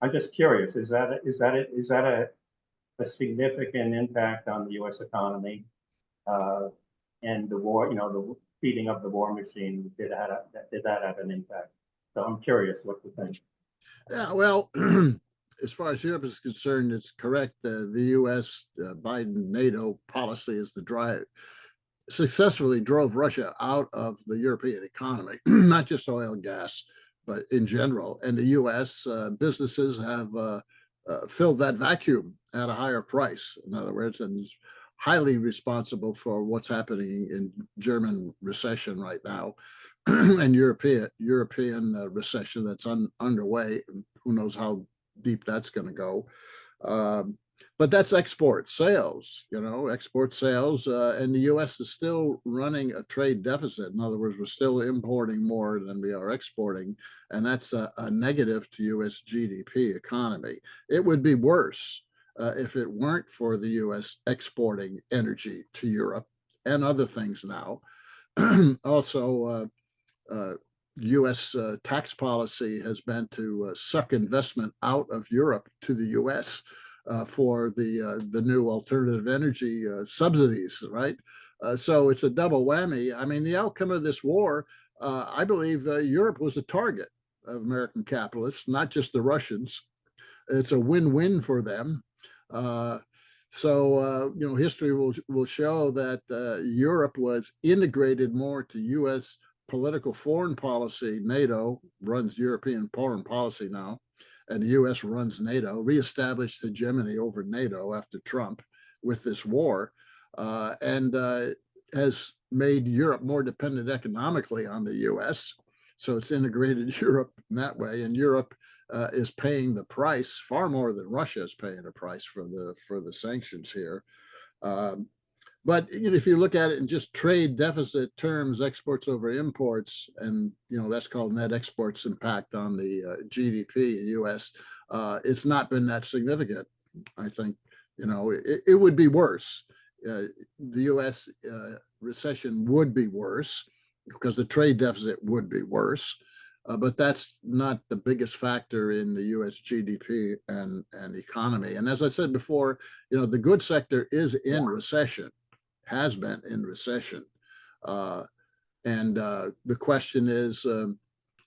I'm just curious, is that a significant impact on the US economy? And the war, the feeding of the war machine, did that have an impact? So I'm curious what you think. Yeah, well, as far as Europe is concerned, it's correct. The U.S. Biden NATO policy is successfully drove Russia out of the European economy, not just oil and gas, but in general. And the U.S. Businesses have filled that vacuum at a higher price, in other words, and is highly responsible for what's happening in German recession right now and European recession that's underway. Who knows how deep that's going to go. But that's export sales, export sales. And the U.S. is still running a trade deficit. In other words, we're still importing more than we are exporting. And that's a negative to U.S. GDP economy. It would be worse if it weren't for the U.S. exporting energy to Europe and other things now. Also, U.S. Tax policy has been to suck investment out of Europe to the U.S. For the new alternative energy subsidies, right? So it's a double whammy. I mean, the outcome of this war, I believe Europe was a target of American capitalists, not just the Russians. It's a win-win for them. History will show that Europe was integrated more to U.S. political foreign policy. NATO runs European foreign policy now, and the U.S. runs NATO, reestablished hegemony over NATO after Trump with this war, and has made Europe more dependent economically on the U.S. So it's integrated Europe in that way, and Europe is paying the price far more than Russia is paying the price for the sanctions here. But if you look at it in just trade deficit terms, exports over imports, and that's called net exports impact on the GDP in U.S., it's not been that significant. I think it would be worse. The U.S. Recession would be worse because the trade deficit would be worse. But that's not the biggest factor in the U.S. GDP and economy. And as I said before, the goods sector is in recession, has been in recession. And the question is the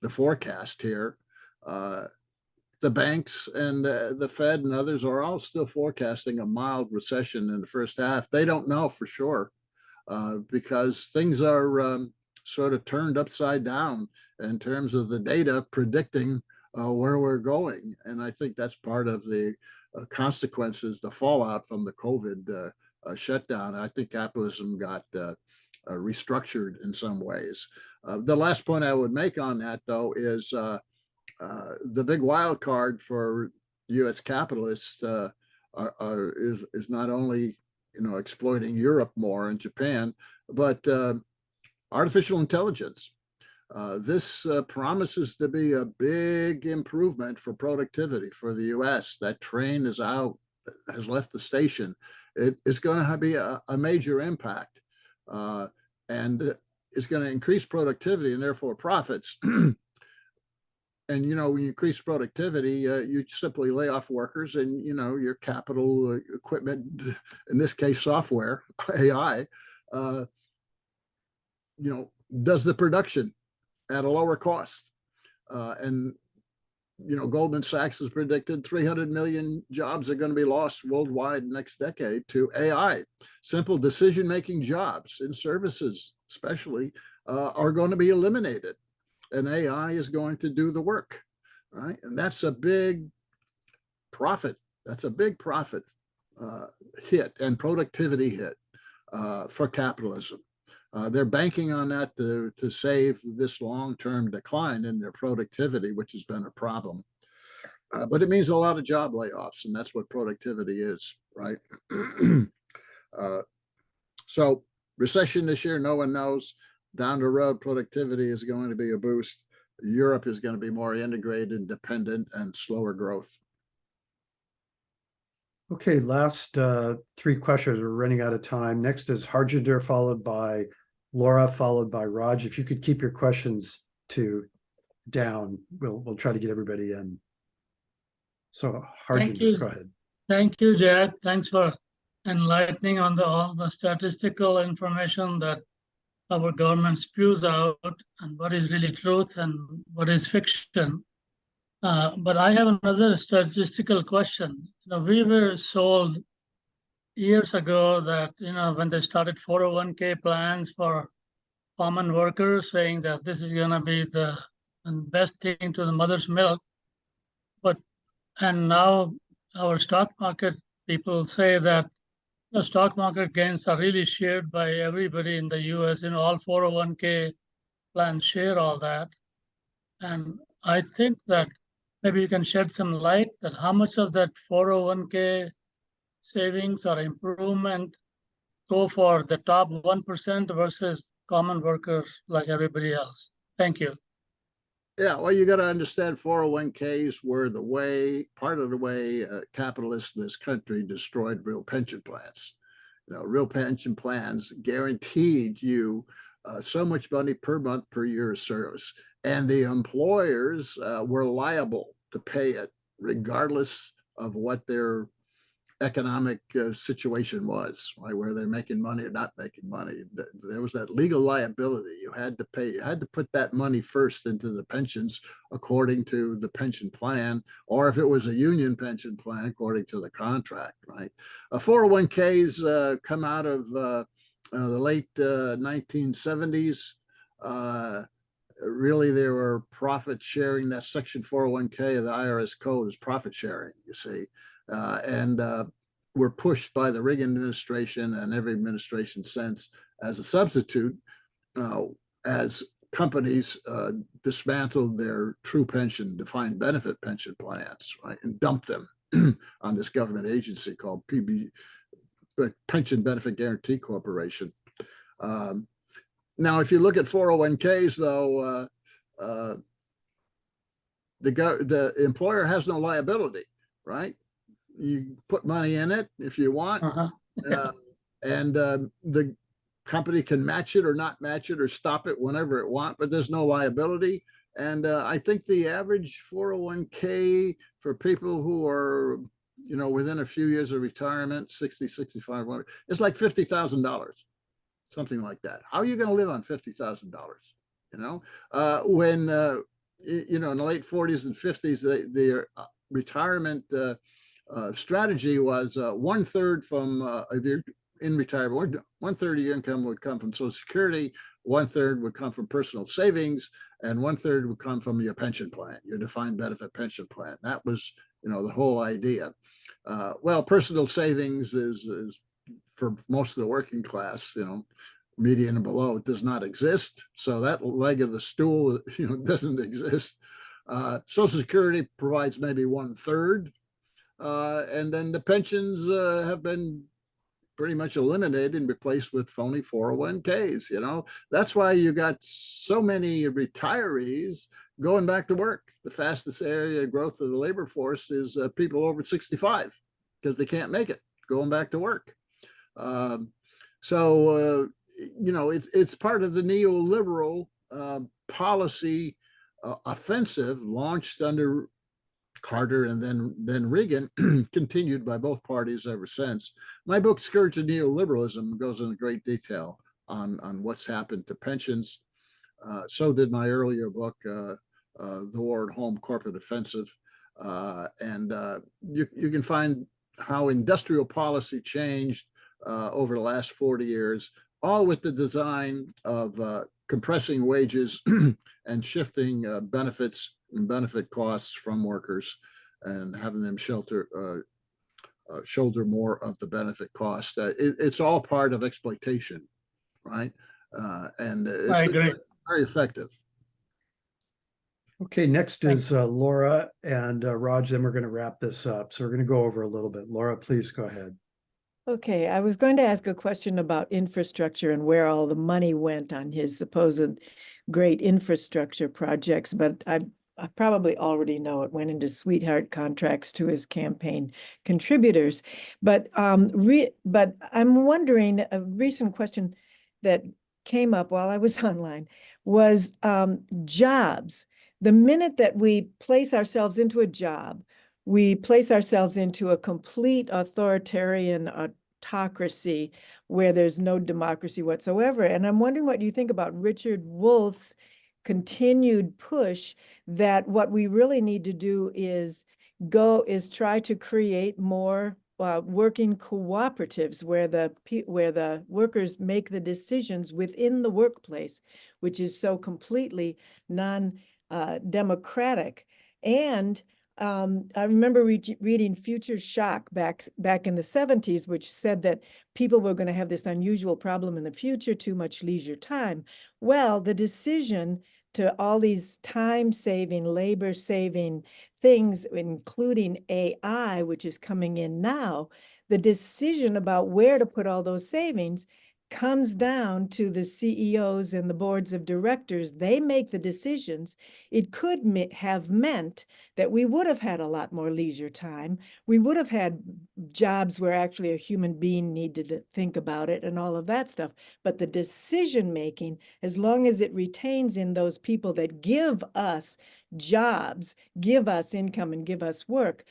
forecast here. The banks and the Fed and others are all still forecasting a mild recession in the first half. They don't know for sure because things are sort of turned upside down in terms of the data predicting where we're going. And I think that's part of the consequences, the fallout from the COVID shutdown. I think capitalism got restructured in some ways. The last point I would make on that, though, is the big wild card for U.S. capitalists is not only exploiting Europe more and Japan, but artificial intelligence. This promises to be a big improvement for productivity for the U.S. That train is out, has left the station. It is going to be a major impact, and it's going to increase productivity and therefore profits. And when you increase productivity, you simply lay off workers, and your capital equipment, in this case software, AI, does the production at a lower cost. And Goldman Sachs has predicted 300 million jobs are going to be lost worldwide next decade to AI. Simple decision-making jobs in services, especially, are going to be eliminated, and AI is going to do the work, right? And that's a big profit. That's a big profit hit and productivity hit for capitalism. They're banking on that to save this long-term decline in their productivity, which has been a problem. But it means a lot of job layoffs, and that's what productivity is, right? So recession this year, no one knows. Down the road, productivity is going to be a boost. Europe is going to be more integrated, dependent, and slower growth. Okay, last three questions. We're running out of time. Next is Harjinder, followed by Laura, followed by Raj. If you could keep your questions down, we'll try to get everybody in. So Harjinder, go ahead. Thank you, Jack. Thanks for enlightening on all the statistical information that our government spews out and what is really truth and what is fiction. But I have another statistical question. We were sold years ago that, when they started 401k plans for common workers, saying that this is going to be the best thing to the mother's milk. And now our stock market people say that the stock market gains are really shared by everybody in the US. All 401k plans share all that. And I think that maybe you can shed some light that how much of that 401k savings or improvement go for the top 1% versus common workers like everybody else. Thank you. Yeah, well, you got to understand 401ks were part of the way capitalists in this country destroyed real pension plans. Real pension plans guaranteed you so much money per month per year of service, and the employers were liable to pay it regardless of what their economic situation was, right? Where they're making money or not making money. There was that legal liability. You had to pay, you had to put that money first into the pensions according to the pension plan, or if it was a union pension plan, according to the contract, right? 401ks come out of the late 1970s. Really, there were profit sharing. That section 401k of the IRS code is profit sharing, you see. And were pushed by the Reagan administration and every administration since as a substitute as companies dismantled their true pension, defined benefit pension plans, right, and dumped them on this government agency called Pension Benefit Guarantee Corporation. Now, if you look at 401ks, though, the employer has no liability, right? You put money in it if you want, and the company can match it or not match it or stop it whenever it wants, but there's no liability. And I think the average 401k for people who are, within a few years of retirement, 60, 65, whatever, it's like $50,000, something like that. How are you going to live on $50,000? When, in the late 40s and 50s, the retirement strategy was 1/3 from if you're in retirement, 1/3 of your income would come from Social Security, 1/3 would come from personal savings, and 1/3 would come from your pension plan, your defined benefit pension plan. That was, the whole idea. Well, personal savings is for most of the working class, median and below, it does not exist. So that leg of the stool, doesn't exist. Social Security provides maybe 1/3. And then the pensions have been pretty much eliminated and replaced with phony 401ks. That's why you got so many retirees going back to work. The fastest area of growth of the labor force is people over 65 because they can't make it going back to work. It's part of the neoliberal policy offensive launched under Carter and then Reagan, continued by both parties ever since. My book, Scourge of Neoliberalism, goes into great detail on what's happened to pensions. So did my earlier book, The War at Home Corporate Offensive. You can find how industrial policy changed over the last 40 years, all with the design of compressing wages and shifting benefits and benefit costs from workers and having them shoulder more of the benefit cost. It's all part of exploitation, right? And it's very effective. Okay, next is Laura and Raj, then we're going to wrap this up. So we're going to go over a little bit. Laura, please go ahead. Okay, I was going to ask a question about infrastructure and where all the money went on his supposed great infrastructure projects, but I probably already know it went into sweetheart contracts to his campaign contributors. But I'm wondering, a recent question that came up while I was online was jobs. The minute that we place ourselves into a job, we place ourselves into a complete authoritarian autocracy where there's no democracy whatsoever. And I'm wondering what you think about Richard Wolff's continued push that what we really need to do is try to create more working cooperatives where the workers make the decisions within the workplace, which is so completely non-democratic. And I remember reading Future Shock back in the 70s, which said that people were going to have this unusual problem in the future, too much leisure time. Well, the decision to all these time-saving, labor-saving things, including AI, which is coming in now, the decision about where to put all those savings comes down to the CEOs and the boards of directors. They make the decisions. It could have meant that we would have had a lot more leisure time. We would have had jobs where actually a human being needed to think about it and all of that stuff. But the decision making, as long as it retains in those people that give us jobs, give us income, and give us work.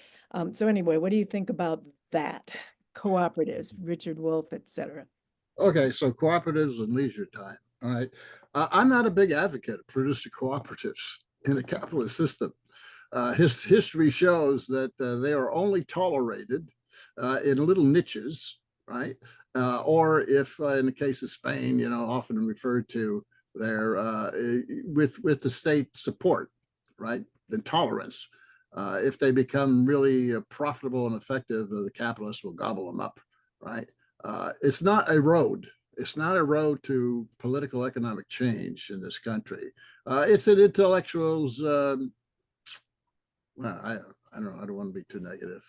So anyway, what do you think about that? Cooperatives, Richard Wolff, et cetera. Okay, so cooperatives and leisure time. All right. I'm not a big advocate of producer cooperatives in a capitalist system. His history shows that they are only tolerated in little niches, right? Or if, in the case of Spain, often referred to there with the state support, right? The tolerance. If they become really profitable and effective, the capitalists will gobble them up, right? It's not a road. It's not a road to political economic change in this country. It's an intellectual's, well, I don't know, I don't want to be too negative,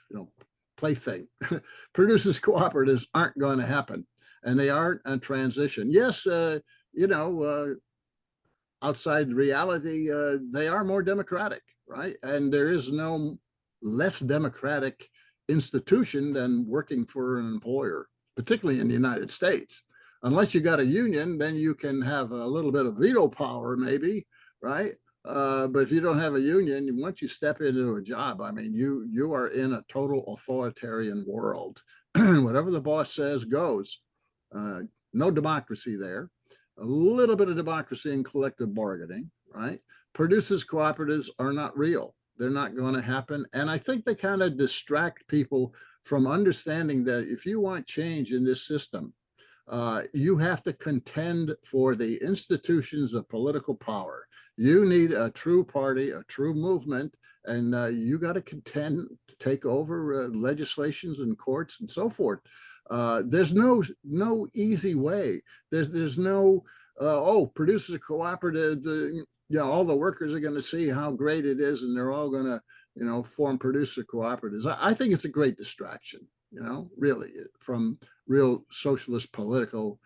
plaything. Producers cooperatives aren't going to happen, and they aren't a transition. Yes, outside reality, they are more democratic, right? And there is no less democratic institution than working for an employer, particularly in the United States. Unless you got a union, then you can have a little bit of veto power, maybe, right? But if you don't have a union, once you step into a job, I mean, you are in a total authoritarian world. Whatever the boss says goes. No democracy there. A little bit of democracy in collective bargaining, right? Producers cooperatives are not real. They're not going to happen. And I think they kind of distract people from understanding that if you want change in this system, you have to contend for the institutions of political power. You need a true party, a true movement, and you got to contend to take over legislations and courts and so forth. There's no easy way. There's no producer cooperative, all the workers are going to see how great it is, and they're all going to, form producer cooperatives. I think it's a great distraction, really, from real socialist political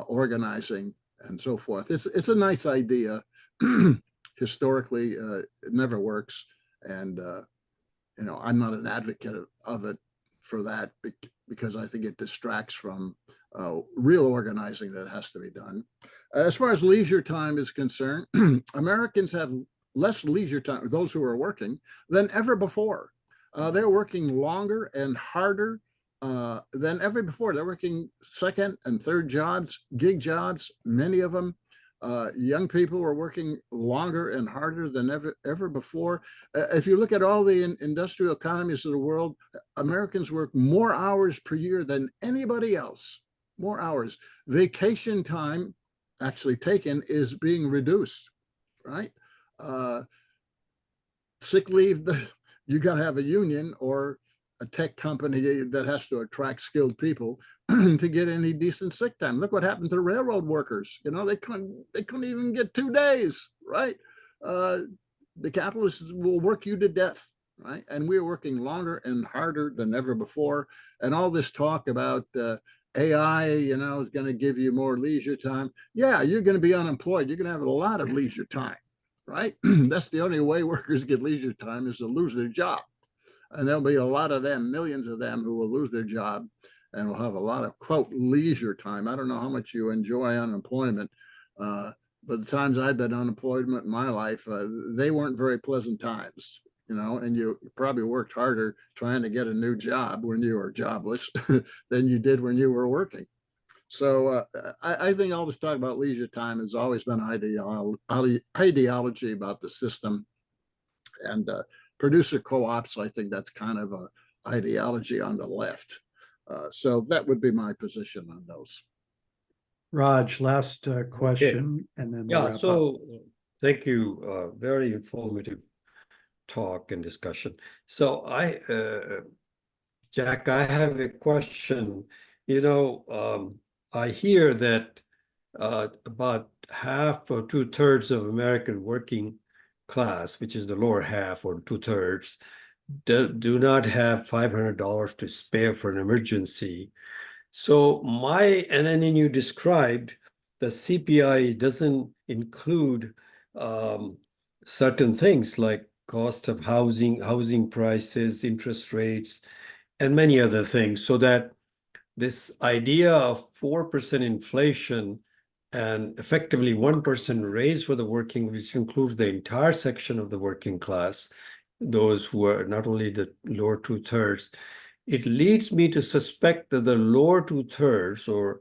organizing and so forth. It's a nice idea. Historically, it never works, and I'm not an advocate of it for that, because I think it distracts from real organizing that has to be done. As far as leisure time is concerned, Americans have less leisure time, those who are working, than ever before. They're working longer and harder than ever before. They're working second and third jobs, gig jobs, many of them. Young people are working longer and harder than ever before. If you look at all the industrial economies of the world, Americans work more hours per year than anybody else. More hours. Vacation time actually taken is being reduced, right? Sick leave, you got to have a union or a tech company that has to attract skilled people to get any decent sick time. Look what happened to railroad workers. They couldn't even get 2 days, right? The capitalists will work you to death, right? And we're working longer and harder than ever before. And all this talk about AI, is going to give you more leisure time. Yeah, you're going to be unemployed. You're going to have a lot of leisure time, right? That's the only way workers get leisure time, is to lose their job. And there'll be a lot of them, millions of them, who will lose their job and will have a lot of, quote, leisure time. I don't know how much you enjoy unemployment, but the times I've been unemployed in my life, they weren't very pleasant times, and you probably worked harder trying to get a new job when you were jobless than you did when you were working. So I think all this talk about leisure time has always been ideology about the system. And producer co-ops, I think that's kind of a ideology on the left. So that would be my position on those. Raj, last question, and then we'll Yeah, wrap up. so thank you. Very informative talk and discussion. So Jack, I have a question. I hear that about half or 2/3 of American working class, which is the lower half or 2/3, do not have $500 to spare for an emergency. So and then you described the CPI doesn't include certain things like cost of housing prices, interest rates, and many other things, so that this idea of 4% inflation and effectively 1% raise for the working, which includes the entire section of the working class, those who are not only the lower 2/3, it leads me to suspect that the lower 2/3, or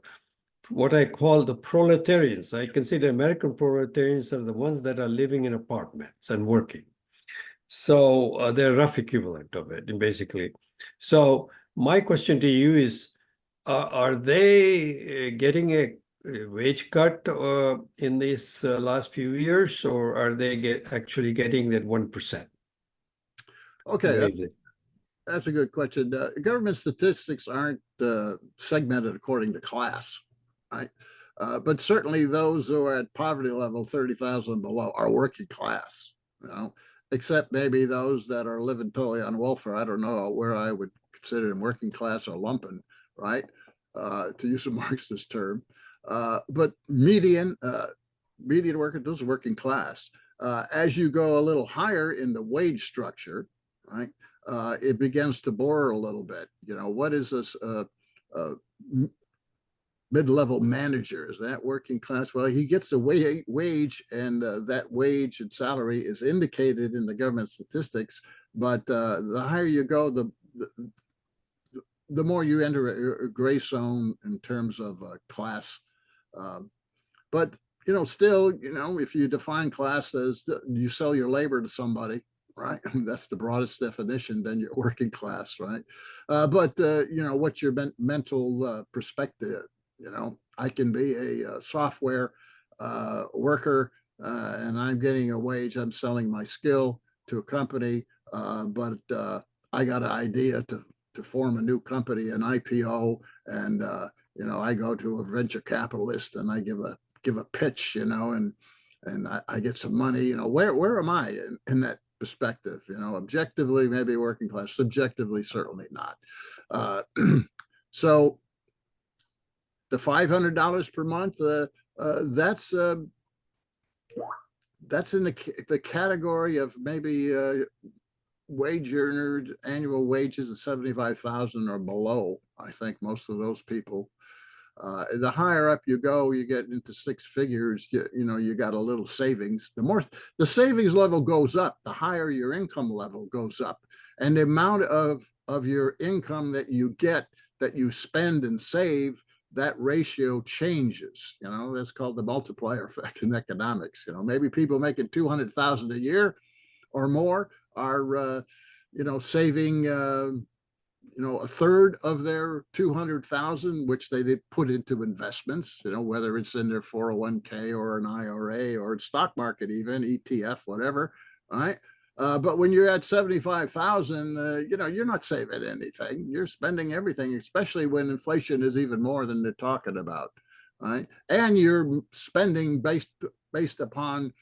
what I call the proletarians, I consider American proletarians are the ones that are living in apartments and working. So they're a rough equivalent of it, basically. So my question to you is, are they getting a wage cut in these last few years, or are they actually getting that 1%? Okay, that's a good question. Government statistics aren't segmented according to class, right? But certainly those who are at poverty level 30,000 below are working class, except maybe those that are living totally on welfare. I don't know where I would consider them working class or lumpen, right? To use a Marxist term. But median worker, those are working class. As you go a little higher in the wage structure, right, it begins to bore a little bit. What is this mid-level manager? Is that working class? Well, he gets a wage, and that wage and salary is indicated in the government statistics. But the higher you go, the more you enter a gray zone in terms of class. But still, if you define class as you sell your labor to somebody, right? That's the broadest definition, then you're working class, right? But what's your mental perspective? I can be a software worker, and I'm getting a wage. I'm selling my skill to a company, but I got an idea to form a new company, an IPO, and I go to a venture capitalist and I give a give a pitch, and I get some money, where am I in that perspective? Objectively, maybe working class, subjectively, certainly not. So the $500 per month, that's in the category of maybe wage earners, annual wages of 75,000 or below. I think most of those people. The higher up you go, you get into six figures. You got a little savings. The more the savings level goes up, the higher your income level goes up, and the amount of your income that you get, that you spend and save, that ratio changes. That's called the multiplier effect in economics. Maybe people making 200,000 a year or more are saving a third of their 200,000, which they did put into investments, whether it's in their 401k or an IRA or stock market, even ETF, whatever, right? But when you're at 75,000, you're not saving anything. You're spending everything, especially when inflation is even more than they're talking about, right? And you're spending based upon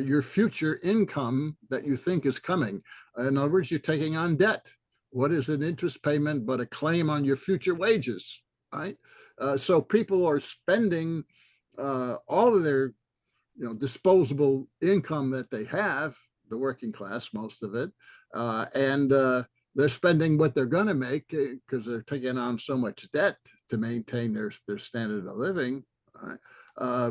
your future income that you think is coming. In other words, you're taking on debt. What is an interest payment but a claim on your future wages, right? So people are spending all of their, disposable income that they have, the working class, most of it, and they're spending what they're going to make because they're taking on so much debt to maintain their standard of living. Right?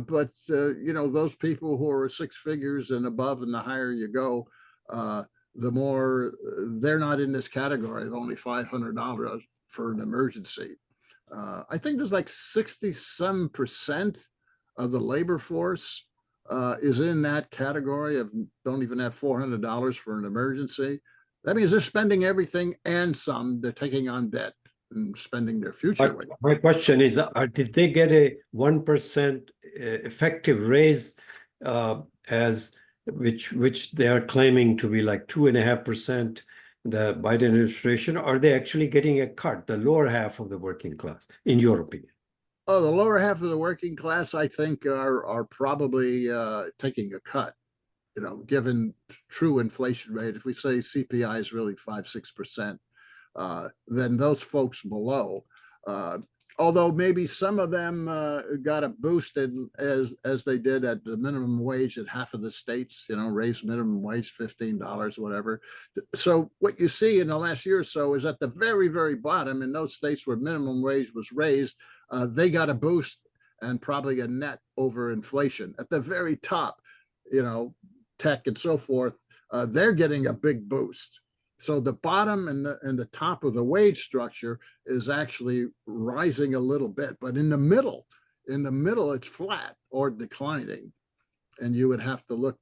But those people who are six figures and above, and the higher you go, the more they're not in this category of only $500 for an emergency. I think there's like 60% of the labor force is in that category of don't even have $400 for an emergency. That means they're spending everything and some. They're taking on debt and spending their future. My question is, did they get a 1% effective raise which they are claiming to be like 2.5%, the Biden administration? Or are they actually getting a cut, the lower half of the working class, in your opinion? Oh, the lower half of the working class, I think, are probably taking a cut. Given true inflation rate, if we say CPI is really 5-6%, then those folks below, although maybe some of them got a boost as they did at the minimum wage at half of the states, raised minimum wage $15, whatever. So what you see in the last year or so is at the very, very bottom, in those states where minimum wage was raised, they got a boost and probably a net over inflation. At the very top, tech and so forth, they're getting a big boost. So the bottom and the top of the wage structure is actually rising a little bit, but in the middle, it's flat or declining. And you would have to look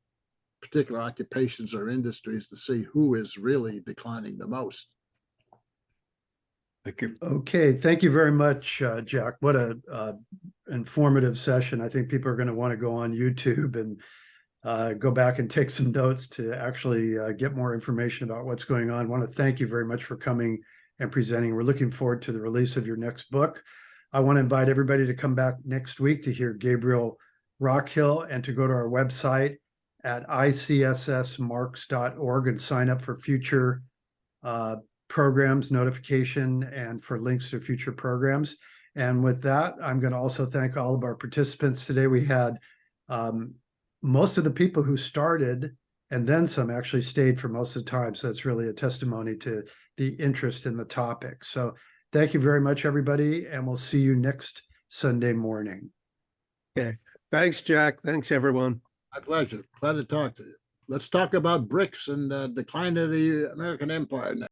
particular occupations or industries to see who is really declining the most. Thank you. Okay, thank you very much, Jack. What a informative session. I think people are going to want to go on YouTube and go back and take some notes to actually get more information about what's going on. I want to thank you very much for coming and presenting. We're looking forward to the release of your next book. I want to invite everybody to come back next week to hear Gabriel Rockhill and to go to our website at ICSSmarks.org and sign up for future programs, notification, and for links to future programs. And with that, I'm going to also thank all of our participants today. We had most of the people who started and then some actually stayed for most of the time. So that's really a testimony to the interest in the topic. So thank you very much, everybody. And we'll see you next Sunday morning. Okay. Thanks, Jack. Thanks, everyone. My pleasure. Glad to talk to you. Let's talk about BRICS and the decline of the American empire now.